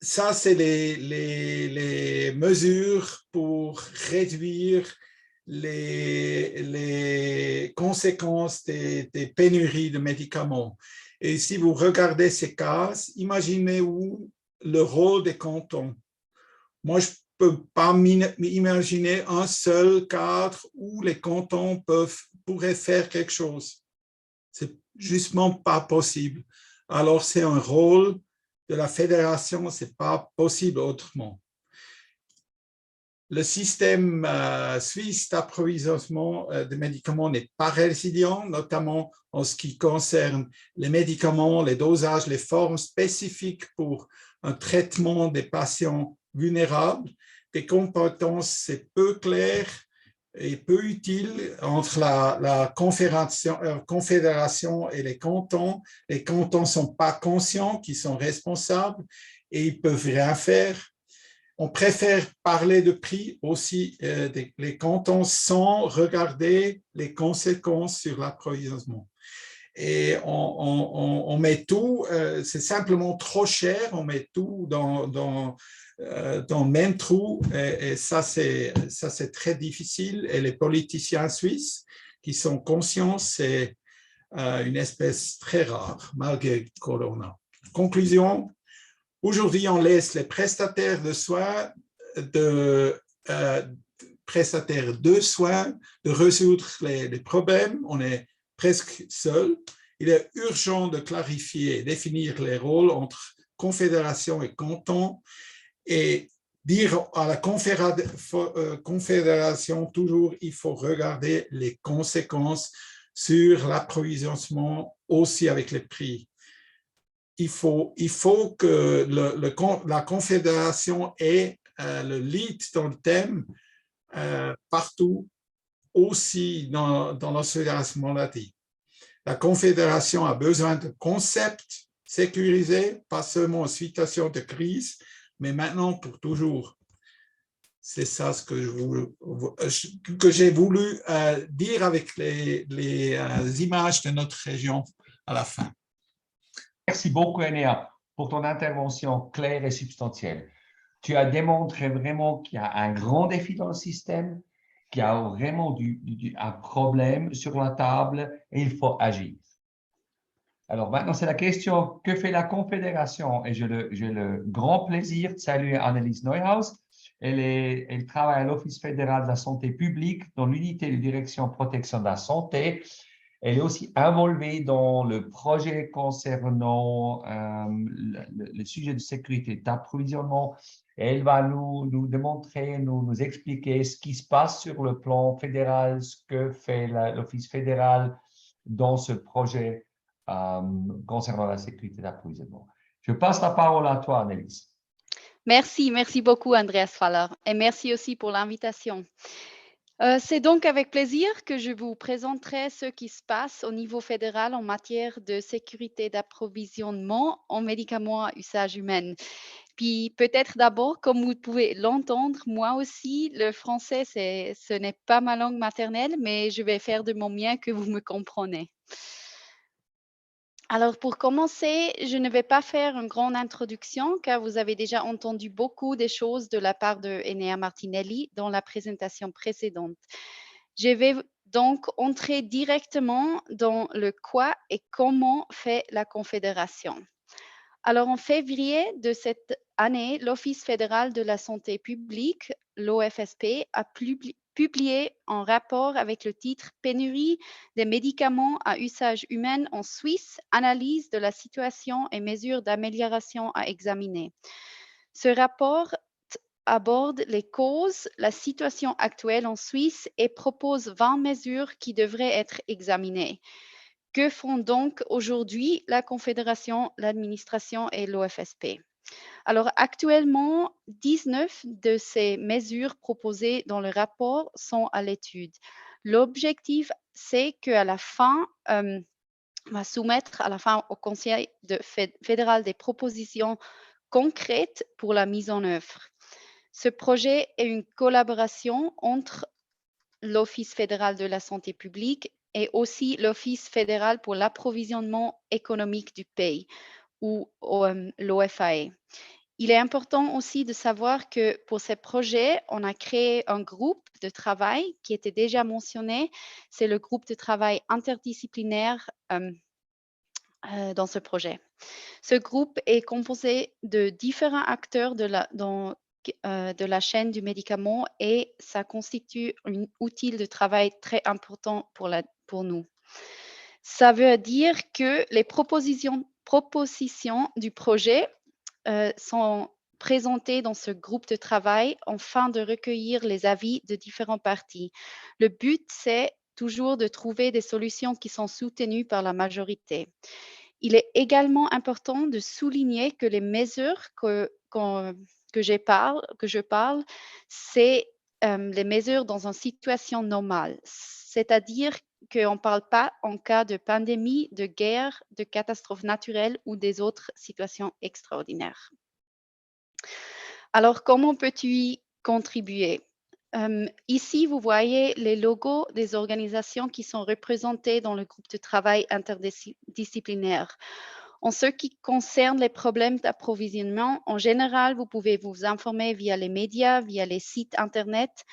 ça c'est les mesures pour réduire les conséquences des pénuries de médicaments. Et si vous regardez ces cases, imaginez-vous le rôle des cantons. Moi, je ne peux pas m'imaginer un seul cadre où les cantons pourraient faire quelque chose. C'est justement pas possible. Alors, c'est un rôle de la fédération, ce n'est pas possible autrement. Le système suisse d'approvisionnement de médicaments n'est pas résilient, notamment en ce qui concerne les médicaments, les dosages, les formes spécifiques pour un traitement des patients vulnérables. Des compétences, c'est peu clair et peu utile entre la confédération et les cantons. Les cantons ne sont pas conscients qu'ils sont responsables et ils ne peuvent rien faire. On préfère parler de prix aussi les cantons sans regarder les conséquences sur l'approvisionnement. Et on met tout, c'est simplement trop cher, on met tout dans le même trou et ça c'est très difficile. Et les politiciens suisses qui sont conscients, c'est une espèce très rare malgré Corona. Conclusion. Aujourd'hui, on laisse les prestataires de soins de résoudre les problèmes. On est presque seul. Il est urgent de clarifier et définir les rôles entre confédération et canton et dire à la confédération toujours il faut regarder les conséquences sur l'approvisionnement aussi avec les prix. Il faut que la confédération ait le lead dans le thème partout, aussi dans la fédération maladie. La Confédération a besoin de concepts sécurisés, pas seulement en situation de crise, mais maintenant pour toujours. C'est ça ce que j'ai voulu dire avec les images de notre région à la fin. Merci beaucoup, Enea, pour ton intervention claire et substantielle. Tu as démontré vraiment qu'il y a un grand défi dans le système, qu'il y a vraiment un problème sur la table et il faut agir. Alors maintenant, c'est la question, que fait la Confédération? Et j'ai le grand plaisir de saluer Annelies Neuhaus. Elle travaille à l'Office fédéral de la santé publique dans l'unité de direction protection de la santé. Elle est aussi involvée dans le projet concernant le sujet de sécurité d'approvisionnement. Elle va nous démontrer, nous expliquer ce qui se passe sur le plan fédéral, ce que fait l'Office fédéral dans ce projet concernant la sécurité d'approvisionnement. Je passe la parole à toi, Annelies. Merci beaucoup, Andreas Faller, et merci aussi pour l'invitation. C'est donc avec plaisir que je vous présenterai ce qui se passe au niveau fédéral en matière de sécurité d'approvisionnement en médicaments à usage humain. Puis peut-être d'abord, comme vous pouvez l'entendre, moi aussi, le français, ce n'est pas ma langue maternelle, mais je vais faire de mon mieux que vous me comprenez. Alors, pour commencer, je ne vais pas faire une grande introduction car vous avez déjà entendu beaucoup des choses de la part de Enea Martinelli dans la présentation précédente. Je vais donc entrer directement dans le quoi et comment fait la Confédération. Alors, en février de cette année, l'Office fédéral de la santé publique, l'OFSP, a publié un rapport avec le titre « Pénurie des médicaments à usage humain en Suisse, analyse de la situation et mesures d'amélioration à examiner ». Ce rapport aborde les causes, la situation actuelle en Suisse et propose 20 mesures qui devraient être examinées. Que font donc aujourd'hui la Confédération, l'administration et l'OFSP? Alors actuellement, 19 de ces mesures proposées dans le rapport sont à l'étude. L'objectif, c'est qu'à la fin, on va soumettre à la fin au Conseil fédéral des propositions concrètes pour la mise en œuvre. Ce projet est une collaboration entre l'Office fédéral de la santé publique et aussi l'Office fédéral pour l'approvisionnement économique du pays, ou l'OFAE. Il est important aussi de savoir que pour ces projets, on a créé un groupe de travail qui était déjà mentionné. C'est le groupe de travail interdisciplinaire dans ce projet. Ce groupe est composé de différents acteurs de la chaîne du médicament et ça constitue un outil de travail très important pour nous. Ça veut dire que les propositions du projet sont présentées dans ce groupe de travail afin de recueillir les avis de différentes parties. Le but, c'est toujours de trouver des solutions qui sont soutenues par la majorité. Il est également important de souligner que les mesures que je parle, c'est les mesures dans une situation normale, c'est-à-dire qu'on ne parle pas en cas de pandémie, de guerre, de catastrophe naturelle ou des autres situations extraordinaires. Alors, comment peux-tu y contribuer? Ici, vous voyez les logos des organisations qui sont représentées dans le groupe de travail interdisciplinaire. En ce qui concerne les problèmes d'approvisionnement, en général, vous pouvez vous informer via les médias, via les sites Internet,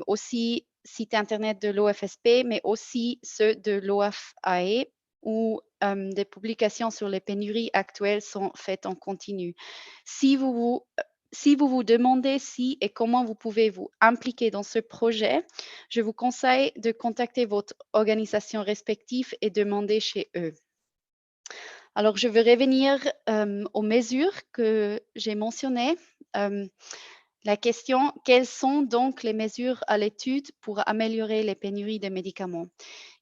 aussi site Internet de l'OFSP, mais aussi ceux de l'OFAE, où des publications sur les pénuries actuelles sont faites en continu. Si vous vous demandez si et comment vous pouvez vous impliquer dans ce projet, je vous conseille de contacter votre organisation respective et demander chez eux. Alors, je vais revenir aux mesures que j'ai mentionnées. La question, quelles sont donc les mesures à l'étude pour améliorer les pénuries de médicaments?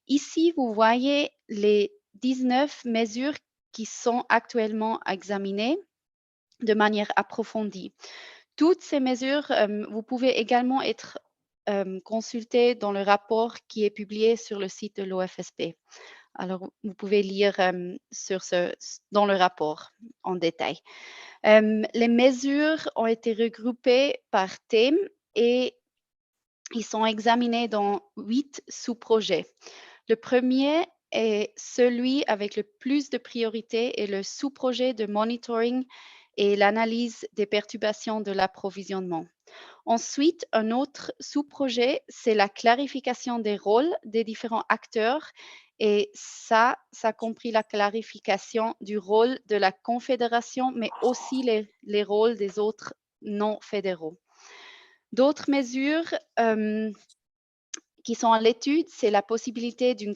Ici, vous voyez les 19 mesures qui sont actuellement examinées de manière approfondie. Toutes ces mesures, vous pouvez également être consultées dans le rapport qui est publié sur le site de l'OFSP. Alors, vous pouvez lire dans le rapport en détail. Les mesures ont été regroupées par thème et ils sont examinés dans 8 sous-projets. Le premier est celui avec le plus de priorité et le sous-projet de monitoring et l'analyse des perturbations de l'approvisionnement. Ensuite, un autre sous-projet, c'est la clarification des rôles des différents acteurs et ça compris la clarification du rôle de la Confédération, mais aussi les rôles des autres non fédéraux. D'autres mesures qui sont à l'étude, c'est la possibilité d'une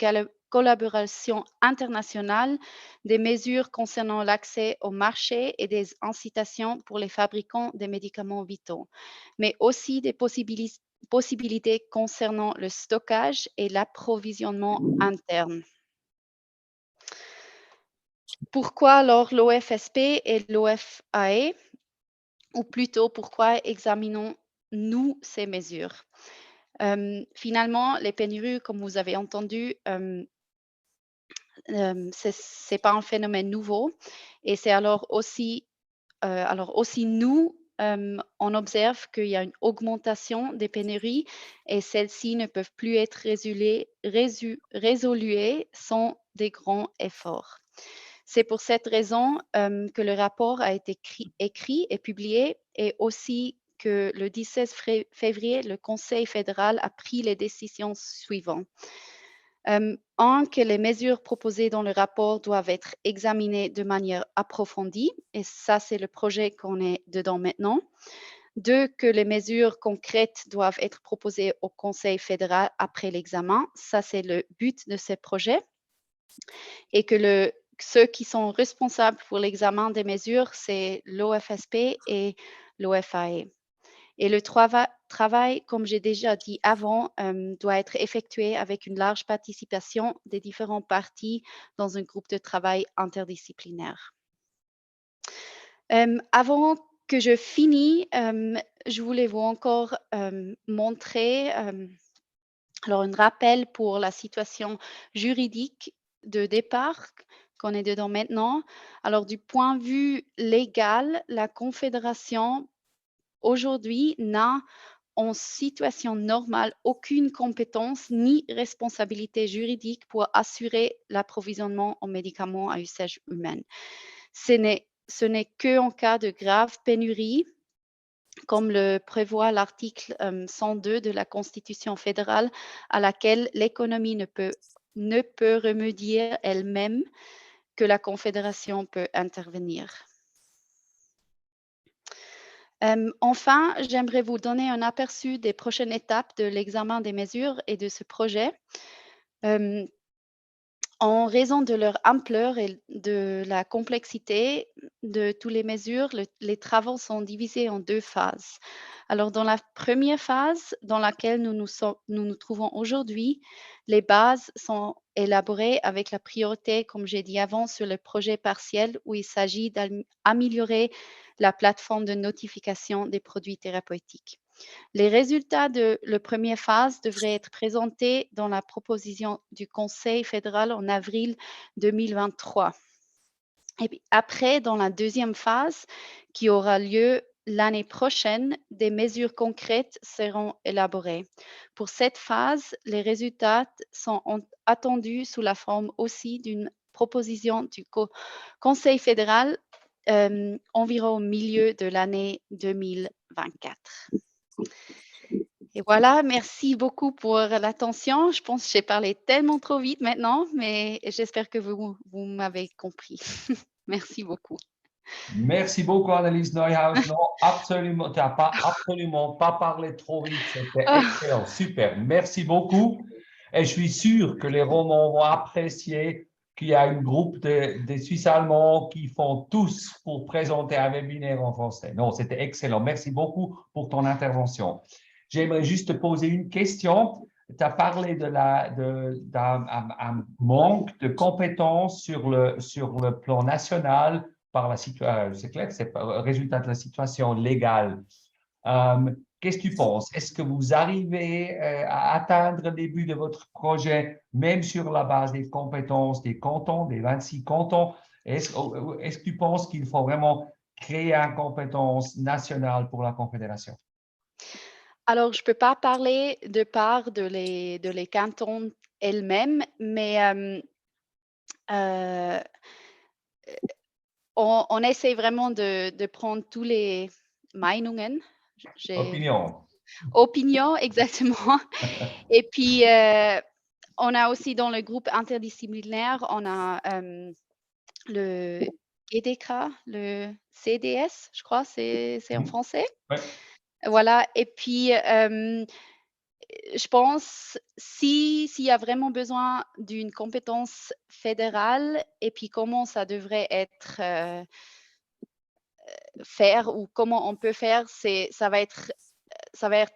collaboration internationale, des mesures concernant l'accès au marché et des incitations pour les fabricants des médicaments vitaux, mais aussi des possibilités concernant le stockage et l'approvisionnement interne. Pourquoi alors l'OFSP et l'OFAE? Ou plutôt, pourquoi examinons-nous ces mesures? Finalement, les pénuries, comme vous avez entendu, ce n'est pas un phénomène nouveau. Et c'est alors aussi nous, on observe qu'il y a une augmentation des pénuries et celles-ci ne peuvent plus être résoluées sans des grands efforts. C'est pour cette raison que le rapport a été écrit et publié et aussi que le 17 février, le Conseil fédéral a pris les décisions suivantes. Que les mesures proposées dans le rapport doivent être examinées de manière approfondie, et ça, c'est le projet qu'on est dedans maintenant. 2, que les mesures concrètes doivent être proposées au Conseil fédéral après l'examen. Ça, c'est le but de ce projet. Et que ceux qui sont responsables pour l'examen des mesures, c'est l'OFSP et l'OFAE. Et le travail, comme j'ai déjà dit avant, doit être effectué avec une large participation des différentes parties dans un groupe de travail interdisciplinaire. Avant que je finisse, je voulais vous encore montrer alors un rappel pour la situation juridique de départ qu'on est dedans maintenant. Alors du point de vue légal, la Confédération aujourd'hui n'a en situation normale aucune compétence ni responsabilité juridique pour assurer l'approvisionnement en médicaments à usage humain. Ce n'est qu'en cas de grave pénurie, comme le prévoit l'article 102 de la Constitution fédérale, à laquelle l'économie ne peut remédier elle-même, que la Confédération peut intervenir. Enfin, j'aimerais vous donner un aperçu des prochaines étapes de l'examen des mesures et de ce projet. En raison de leur ampleur et de la complexité de toutes les mesures, les travaux sont divisés en 2 phases. Alors, dans la première phase, dans laquelle nous nous trouvons aujourd'hui, les bases sont élaborées avec la priorité, comme j'ai dit avant, sur le projet partiel où il s'agit d'améliorer la plateforme de notification des produits thérapeutiques. Les résultats de la première phase devraient être présentés dans la proposition du Conseil fédéral en avril 2023. Et puis après, dans la deuxième phase, qui aura lieu l'année prochaine, des mesures concrètes seront élaborées. Pour cette phase, les résultats sont attendus sous la forme aussi d'une proposition du Conseil fédéral environ au milieu de l'année 2024. Et voilà, merci beaucoup pour l'attention. Je pense que j'ai parlé tellement trop vite maintenant, mais j'espère que vous m'avez compris. Merci beaucoup. Merci beaucoup, Annelies Neuhaus. Non, absolument, tu n'as absolument pas parlé trop vite. C'était excellent, super. Merci beaucoup. Et je suis sûr que les Romans vont apprécier qu'il y a un groupe de Suisses allemands qui font tous pour présenter un webinaire en français. Non, c'était excellent. Merci beaucoup pour ton intervention. J'aimerais juste te poser une question. Tu as parlé d'un manque de compétences sur le plan national par la situation. C'est clair que c'est le résultat de la situation légale. Qu'est-ce que tu penses? Est-ce que vous arrivez à atteindre le début de votre projet, même sur la base des compétences des cantons, des 26 cantons? Est-ce que tu penses qu'il faut vraiment créer une compétence nationale pour la Confédération? Alors, je ne peux pas parler de part de les cantons elles-mêmes, mais on essaie vraiment de prendre tous les Meinungen. Opinion. Opinions, exactement. Et puis, on a aussi dans le groupe interdisciplinaire, on a le GDK, le CDS, je crois, c'est en français. Ouais. Voilà. Et puis, je pense s'il y a vraiment besoin d'une compétence fédérale et puis comment ça devrait être faire ou comment on peut faire, ça va être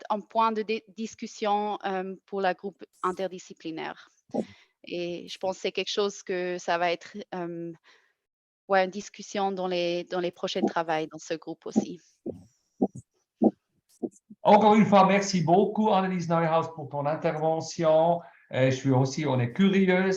un point de discussion pour la groupe interdisciplinaire. Et je pense que c'est quelque chose que ça va être ouais, une discussion dans les prochains travaux dans ce groupe aussi. Encore une fois, merci beaucoup, Annelies Neuhaus, pour ton intervention. On est curieux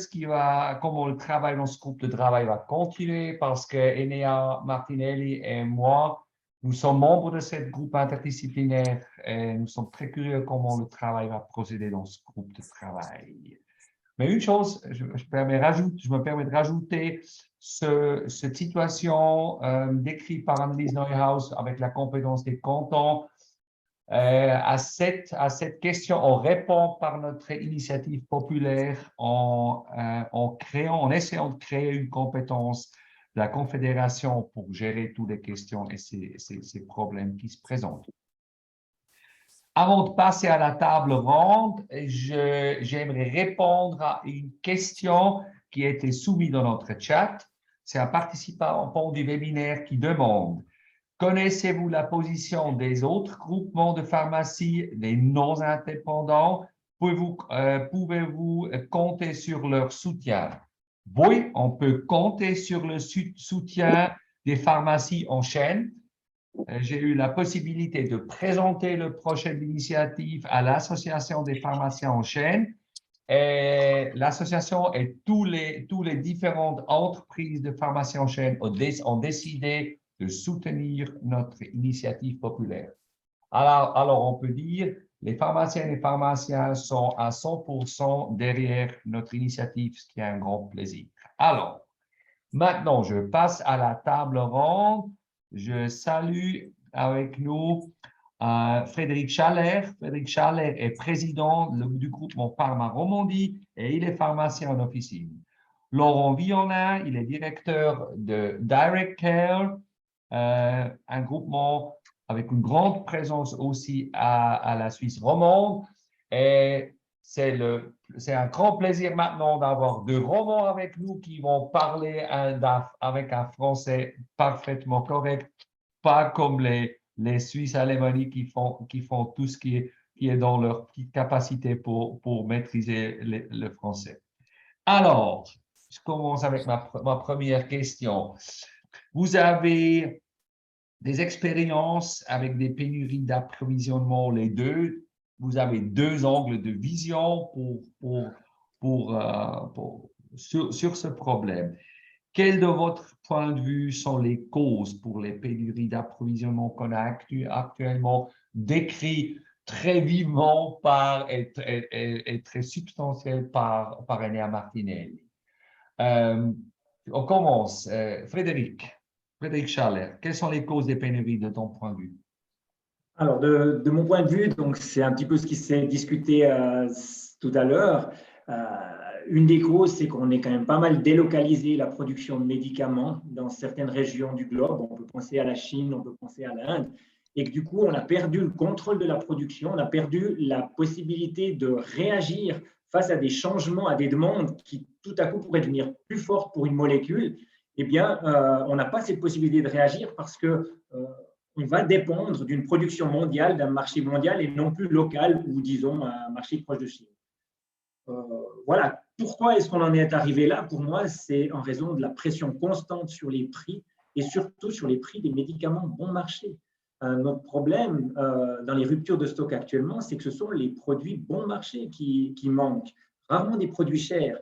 comment le travail dans ce groupe de travail va continuer parce que Enea Martinelli et moi, nous sommes membres de ce groupe interdisciplinaire et nous sommes très curieux comment le travail va procéder dans ce groupe de travail. Mais une chose, je me permets de rajouter cette situation décrite par Annelies Neuhaus avec la compétence des cantons. À cette question, on répond par notre initiative populaire en essayant de créer une compétence de la Confédération pour gérer toutes les questions et ces problèmes qui se présentent. Avant de passer à la table ronde, j'aimerais répondre à une question qui a été soumise dans notre chat. C'est un participant du webinaire qui demande: connaissez-vous la position des autres groupements de pharmacie, des non-indépendants? Pouvez-vous compter sur leur soutien? Oui, on peut compter sur le soutien des pharmacies en chaîne. J'ai eu la possibilité de présenter le projet d'initiative à l'Association des pharmaciens en chaîne. Et l'association et tous les différentes entreprises de pharmacie en chaîne ont décidé de soutenir notre initiative populaire. Alors, on peut dire les pharmaciennes et pharmaciens sont à 100% derrière notre initiative, ce qui est un grand plaisir. Alors, maintenant, je passe à la table ronde. Je salue avec nous Frédéric Schaller. Frédéric Schaller est président du groupement Pharma Romandie et il est pharmacien en officine. Laurent Villona, il est directeur de Direct Care, un groupement avec une grande présence aussi à la Suisse romande. Et c'est un grand plaisir maintenant d'avoir deux Romands avec nous qui vont parler avec un français parfaitement correct, pas comme les Suisses alémaniques qui font tout ce qui est dans leur petite capacité pour maîtriser le français. Alors, je commence avec ma première question. Vous avez des expériences avec des pénuries d'approvisionnement, les deux. Vous avez deux angles de vision sur ce problème. Quels, de votre point de vue, sont les causes pour les pénuries d'approvisionnement qu'on a actuellement décrites très vivement et très substantielles par Enea Martinelli? On commence. Frédéric Schaller, quelles sont les causes des pénuries de ton point de vue? Alors, de mon point de vue, donc c'est un petit peu ce qui s'est discuté tout à l'heure. Une des causes, c'est qu'on est quand même pas mal délocalisé la production de médicaments dans certaines régions du globe. On peut penser à la Chine, on peut penser à l'Inde. Et que du coup, on a perdu le contrôle de la production, on a perdu la possibilité de réagir face à des changements, à des demandes qui tout à coup pourraient devenir plus fortes pour une molécule. Eh bien, on n'a pas cette possibilité de réagir parce que on va dépendre d'une production mondiale, d'un marché mondial et non plus local ou, disons, un marché proche de Chine. Voilà. Pourquoi est-ce qu'on en est arrivé là? Pour moi, c'est en raison de la pression constante sur les prix et surtout sur les prix des médicaments bon marché. notre problème dans les ruptures de stock actuellement, c'est que ce sont les produits bon marché qui manquent, rarement des produits chers.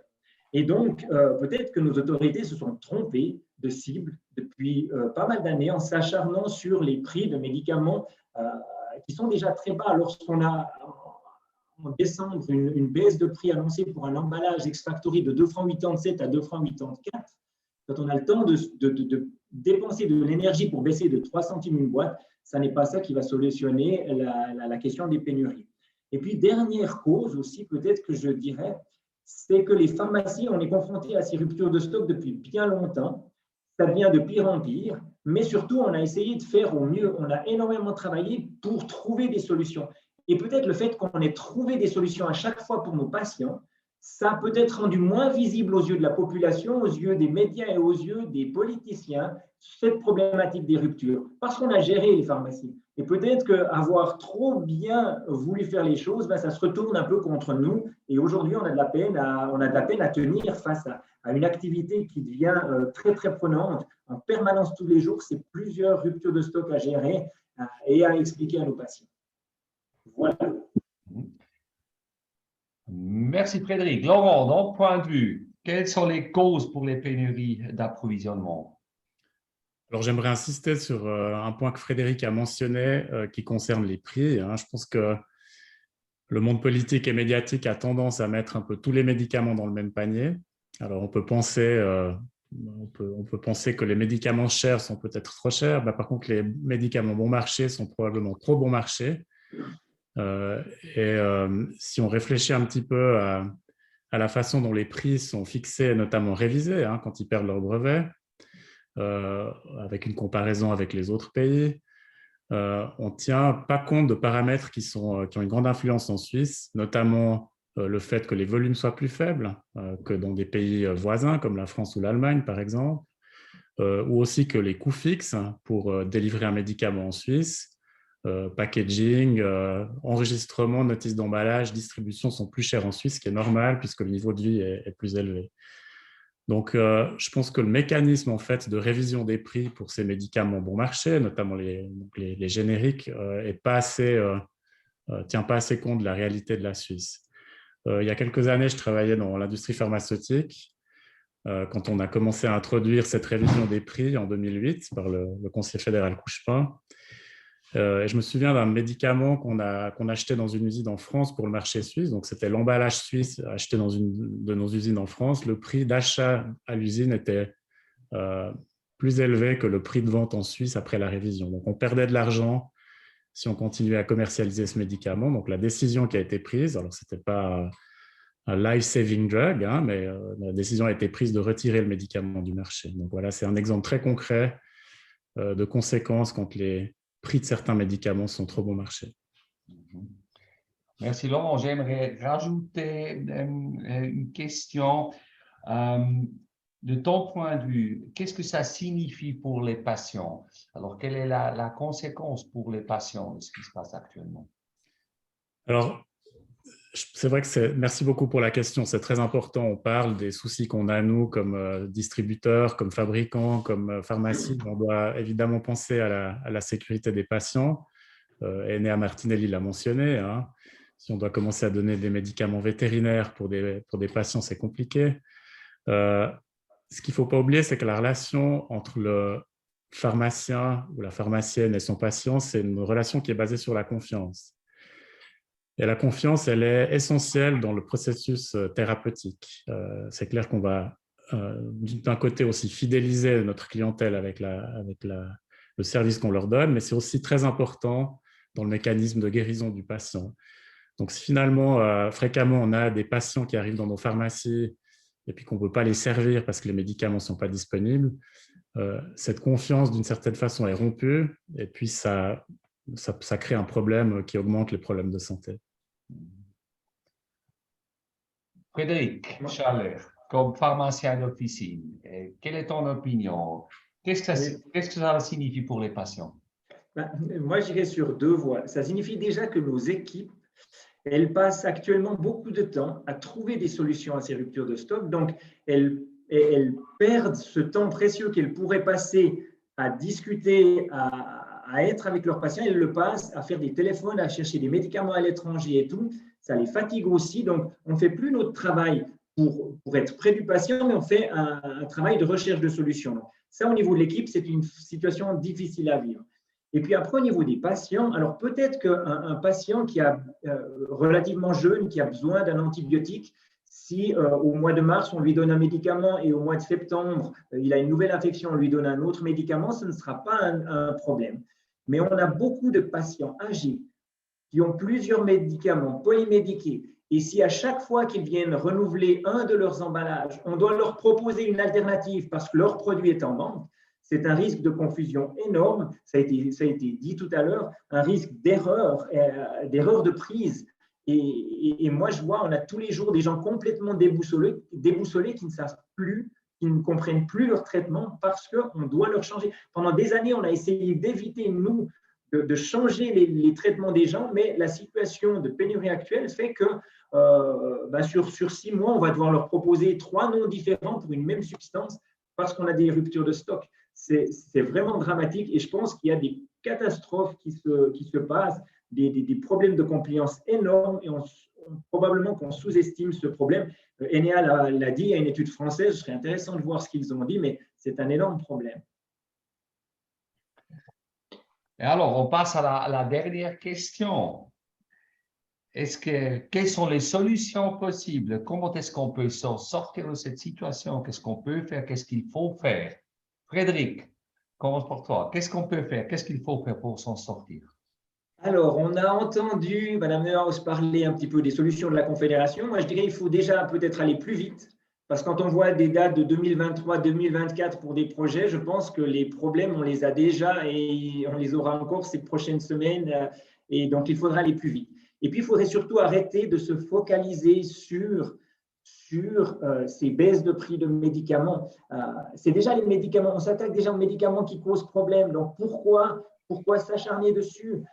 Et donc, peut-être que nos autorités se sont trompées de cible depuis pas mal d'années en s'acharnant sur les prix de médicaments qui sont déjà très bas. Lorsqu'on a en décembre une baisse de prix annoncée pour un emballage ex-factory de 2,87 francs à 2,84 francs, quand on a le temps de dépenser de l'énergie pour baisser de 3 centimes une boîte, ça n'est pas ça qui va solutionner la question des pénuries. Et puis, dernière cause aussi, peut-être que je dirais, c'est que les pharmacies, on est confrontés à ces ruptures de stock depuis bien longtemps. Ça devient de pire en pire, mais surtout, on a essayé de faire au mieux. On a énormément travaillé pour trouver des solutions. Et peut-être le fait qu'on ait trouvé des solutions à chaque fois pour nos patients, ça a peut-être rendu moins visible aux yeux de la population, aux yeux des médias et aux yeux des politiciens, cette problématique des ruptures, parce qu'on a géré les pharmacies. Et peut-être qu'avoir trop bien voulu faire les choses, ça se retourne un peu contre nous. Et aujourd'hui, on a de la peine à tenir face à une activité qui devient très, très prenante en permanence tous les jours. C'est plusieurs ruptures de stock à gérer et à expliquer à nos patients. Voilà. Merci Frédéric. Laurent, donc point de vue, quelles sont les causes pour les pénuries d'approvisionnement? Alors, j'aimerais insister sur un point que Frédéric a mentionné qui concerne les prix. Je pense que le monde politique et médiatique a tendance à mettre un peu tous les médicaments dans le même panier. Alors, on peut penser que les médicaments chers sont peut-être trop chers. Par contre, les médicaments bon marché sont probablement trop bon marché. Si on réfléchit un petit peu à la façon dont les prix sont fixés, notamment révisés, quand ils perdent leur brevet, avec une comparaison avec les autres pays, on ne tient pas compte de paramètres qui ont une grande influence en Suisse, notamment le fait que les volumes soient plus faibles que dans des pays voisins comme la France ou l'Allemagne, par exemple, ou aussi que les coûts fixes pour délivrer un médicament en Suisse, packaging, enregistrement, notice d'emballage, distribution sont plus chers en Suisse, ce qui est normal puisque le niveau de vie est plus élevé. Donc, je pense que le mécanisme en fait, de révision des prix pour ces médicaments bon marché, notamment les génériques, tient pas assez compte de la réalité de la Suisse. Il y a quelques années, je travaillais dans l'industrie pharmaceutique quand on a commencé à introduire cette révision des prix en 2008 par le conseiller fédéral Couchepin. Et je me souviens d'un médicament qu'on achetait dans une usine en France pour le marché suisse. Donc, c'était l'emballage suisse acheté dans une de nos usines en France. Le prix d'achat à l'usine était plus élevé que le prix de vente en Suisse après la révision. Donc, on perdait de l'argent si on continuait à commercialiser ce médicament. Donc, la décision qui a été prise, alors ce n'était pas un life-saving drug, mais la décision a été prise de retirer le médicament du marché. Donc, voilà, c'est un exemple très concret de conséquences quand les prix de certains médicaments sont trop bon marché. Merci Laurent. J'aimerais rajouter une question. De ton point de vue, qu'est-ce que ça signifie pour les patients? Alors, quelle est la conséquence pour les patients de ce qui se passe actuellement? Alors, c'est vrai que merci beaucoup pour la question. C'est très important. On parle des soucis qu'on a, nous, comme distributeurs, comme fabricants, comme pharmacie. On doit évidemment penser à la sécurité des patients. Enea Martinelli l'a mentionné. Si on doit commencer à donner des médicaments vétérinaires pour des patients, c'est compliqué. Ce qu'il ne faut pas oublier, c'est que la relation entre le pharmacien ou la pharmacienne et son patient, c'est une relation qui est basée sur la confiance. Et la confiance, elle est essentielle dans le processus thérapeutique. C'est clair qu'on va, d'un côté, aussi fidéliser notre clientèle avec le service qu'on leur donne, mais c'est aussi très important dans le mécanisme de guérison du patient. Donc, si finalement, fréquemment, on a des patients qui arrivent dans nos pharmacies et puis qu'on ne peut pas les servir parce que les médicaments ne sont pas disponibles, cette confiance, d'une certaine façon, est rompue et puis ça crée un problème qui augmente les problèmes de santé. Frédéric Schaller, comme pharmacien d'officine, quelle est ton opinion? Qu'est-ce que ça signifie pour les patients? Moi, j'irais sur deux voies. Ça signifie déjà que nos équipes, elles passent actuellement beaucoup de temps à trouver des solutions à ces ruptures de stock. Donc, elles perdent ce temps précieux qu'elles pourraient passer à discuter, à à être avec leurs patients, ils le passent à faire des téléphones, à chercher des médicaments à l'étranger et tout. Ça les fatigue aussi. Donc, on ne fait plus notre travail pour être près du patient, mais on fait un travail de recherche de solutions. Donc, ça, au niveau de l'équipe, c'est une situation difficile à vivre. Et puis après, au niveau des patients, alors peut-être qu'un patient qui est relativement jeune, qui a besoin d'un antibiotique, si au mois de mars, on lui donne un médicament et au mois de septembre, il a une nouvelle infection, on lui donne un autre médicament, ce ne sera pas un problème. Mais on a beaucoup de patients âgés qui ont plusieurs médicaments polymédiqués. Et si à chaque fois qu'ils viennent renouveler un de leurs emballages, on doit leur proposer une alternative parce que leur produit est en vente, c'est un risque de confusion énorme. Ça a été dit tout à l'heure, un risque d'erreur de prise. Et moi, je vois, on a tous les jours des gens complètement déboussolés qui ne savent plus, qui ne comprennent plus leur traitement parce qu'on doit leur changer. Pendant des années, on a essayé d'éviter, nous, de changer les traitements des gens, mais la situation de pénurie actuelle fait que sur 6 mois, on va devoir leur proposer 3 noms différents pour une même substance parce qu'on a des ruptures de stock. C'est vraiment dramatique et je pense qu'il y a des catastrophes qui se passent, des problèmes de compliance énormes et probablement qu'on sous-estime ce problème. Enea l'a dit, il y a une étude française, ce serait intéressant de voir ce qu'ils ont dit, mais c'est un énorme problème. Et alors, on passe à la dernière question. Quelles sont les solutions possibles? Comment est-ce qu'on peut sortir de cette situation? Qu'est-ce qu'on peut faire? Qu'est-ce qu'il faut faire? Frédéric, commence pour toi. Qu'est-ce qu'on peut faire? Qu'est-ce qu'il faut faire pour s'en sortir? Alors, on a entendu Mme Neuhaus parler un petit peu des solutions de la Confédération. Moi, je dirais qu'il faut déjà peut-être aller plus vite, parce que quand on voit des dates de 2023, 2024 pour des projets, je pense que les problèmes, on les a déjà et on les aura encore ces prochaines semaines. Et donc, il faudra aller plus vite. Et puis, il faudrait surtout arrêter de se focaliser sur ces baisses de prix de médicaments. C'est déjà les médicaments, on s'attaque déjà aux médicaments qui causent problème. Donc, pourquoi s'acharner dessus?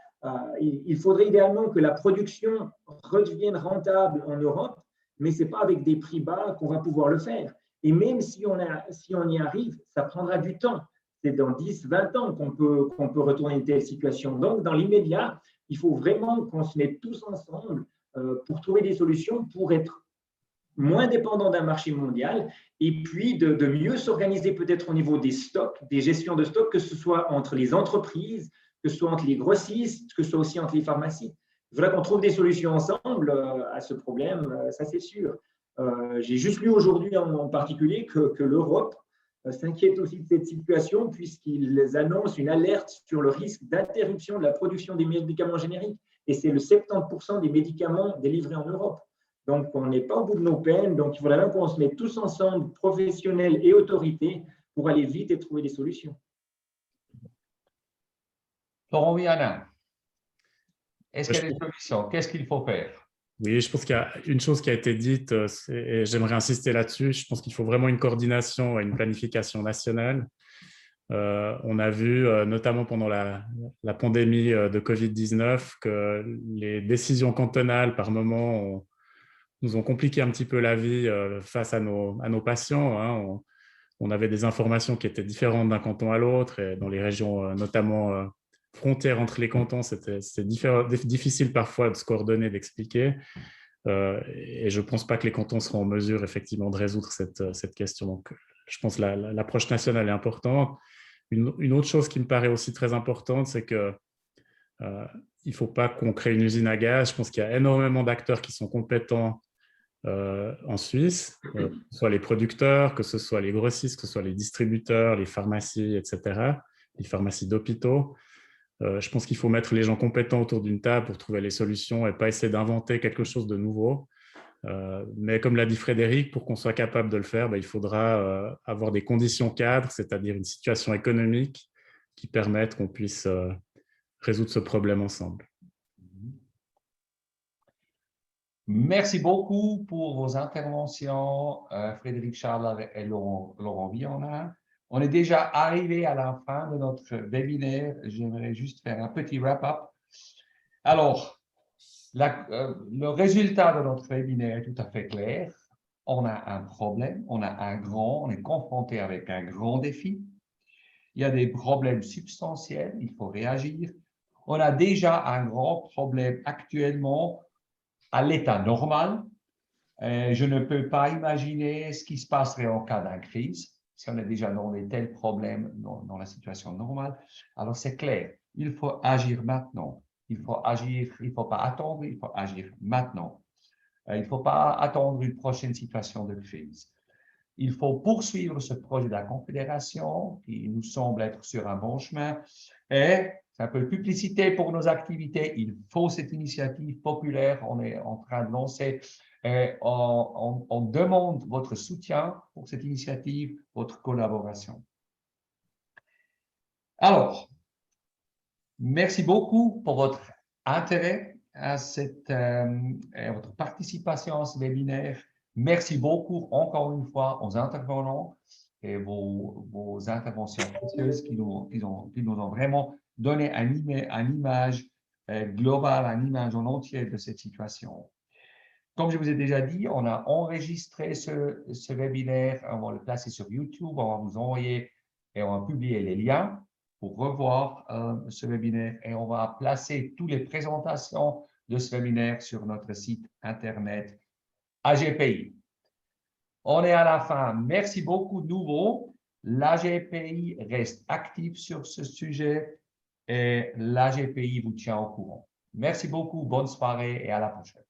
Il faudrait idéalement que la production redevienne rentable en Europe, mais ce n'est pas avec des prix bas qu'on va pouvoir le faire. Et même si on y arrive, ça prendra du temps. C'est dans 10, 20 ans qu'on peut retourner une telle situation. Donc, dans l'immédiat, il faut vraiment qu'on se mette tous ensemble pour trouver des solutions pour être moins dépendant d'un marché mondial et puis de mieux s'organiser peut-être au niveau des stocks, des gestions de stocks, que ce soit entre les entreprises, que ce soit entre les grossistes, que ce soit aussi entre les pharmacies. Il faudra qu'on trouve des solutions ensemble à ce problème, ça c'est sûr. J'ai juste lu aujourd'hui en particulier que l'Europe s'inquiète aussi de cette situation puisqu'ils annoncent une alerte sur le risque d'interruption de la production des médicaments génériques. Et c'est le 70% des médicaments délivrés en Europe. Donc, on n'est pas au bout de nos peines. Donc, il faudra qu'on se mette tous ensemble, professionnels et autorités, pour aller vite et trouver des solutions. Laurent Vianin, est-ce qu'il y a des solutions? Qu'est-ce qu'il faut faire? Oui, je pense qu'il y a une chose qui a été dite, et j'aimerais insister là-dessus. Je pense qu'il faut vraiment une coordination et une planification nationale. On a vu, notamment pendant la pandémie de Covid-19, que les décisions cantonales, par moments, nous ont compliqué un petit peu la vie face à nos patients. Hein. On avait des informations qui étaient différentes d'un canton à l'autre, et dans les régions, notamment frontières entre les cantons, c'était difficile parfois de se coordonner, d'expliquer. Et je ne pense pas que les cantons seront en mesure, effectivement, de résoudre cette question. Donc, je pense que l'approche nationale est importante. Une autre chose qui me paraît aussi très importante, c'est qu'il ne faut pas qu'on crée une usine à gaz. Je pense qu'il y a énormément d'acteurs qui sont compétents en Suisse, que ce soit les producteurs, que ce soit les grossistes, que ce soit les distributeurs, les pharmacies, etc., les pharmacies d'hôpitaux. Je pense qu'il faut mettre les gens compétents autour d'une table pour trouver les solutions et pas essayer d'inventer quelque chose de nouveau. Mais comme l'a dit Frédéric, pour qu'on soit capable de le faire, il faudra avoir des conditions cadres, c'est-à-dire une situation économique qui permette qu'on puisse résoudre ce problème ensemble. Merci beaucoup pour vos interventions, Frédéric Charles et Laurent Vianin. On est déjà arrivé à la fin de notre webinaire. J'aimerais juste faire un petit wrap-up. Alors, le résultat de notre webinaire est tout à fait clair. On a un problème, on est confronté avec un grand défi. Il y a des problèmes substantiels, il faut réagir. On a déjà un grand problème actuellement à l'état normal. Je ne peux pas imaginer ce qui se passerait en cas d'une crise, si on est déjà dans des tels problèmes dans la situation normale. Alors, c'est clair, il faut agir maintenant. Il faut agir, il ne faut pas attendre, il faut agir maintenant. Il ne faut pas attendre une prochaine situation de crise. Il faut poursuivre ce projet de la Confédération qui nous semble être sur un bon chemin. Et c'est un peu de publicité pour nos activités. Il faut cette initiative populaire. On est en train de lancer. On demande votre soutien pour cette initiative, votre collaboration. Alors, merci beaucoup pour votre intérêt à votre participation à ce webinaire. Merci beaucoup encore une fois aux intervenants et vos interventions précieuses qui nous ont vraiment donné une image globale, une image en entier de cette situation. Comme je vous ai déjà dit, on a enregistré ce webinaire, on va le placer sur YouTube, on va vous envoyer et on va publier les liens pour revoir ce webinaire et on va placer toutes les présentations de ce webinaire sur notre site internet AGPI. On est à la fin. Merci beaucoup de nouveau. L'AGPI reste active sur ce sujet et l'AGPI vous tient au courant. Merci beaucoup, bonne soirée et à la prochaine.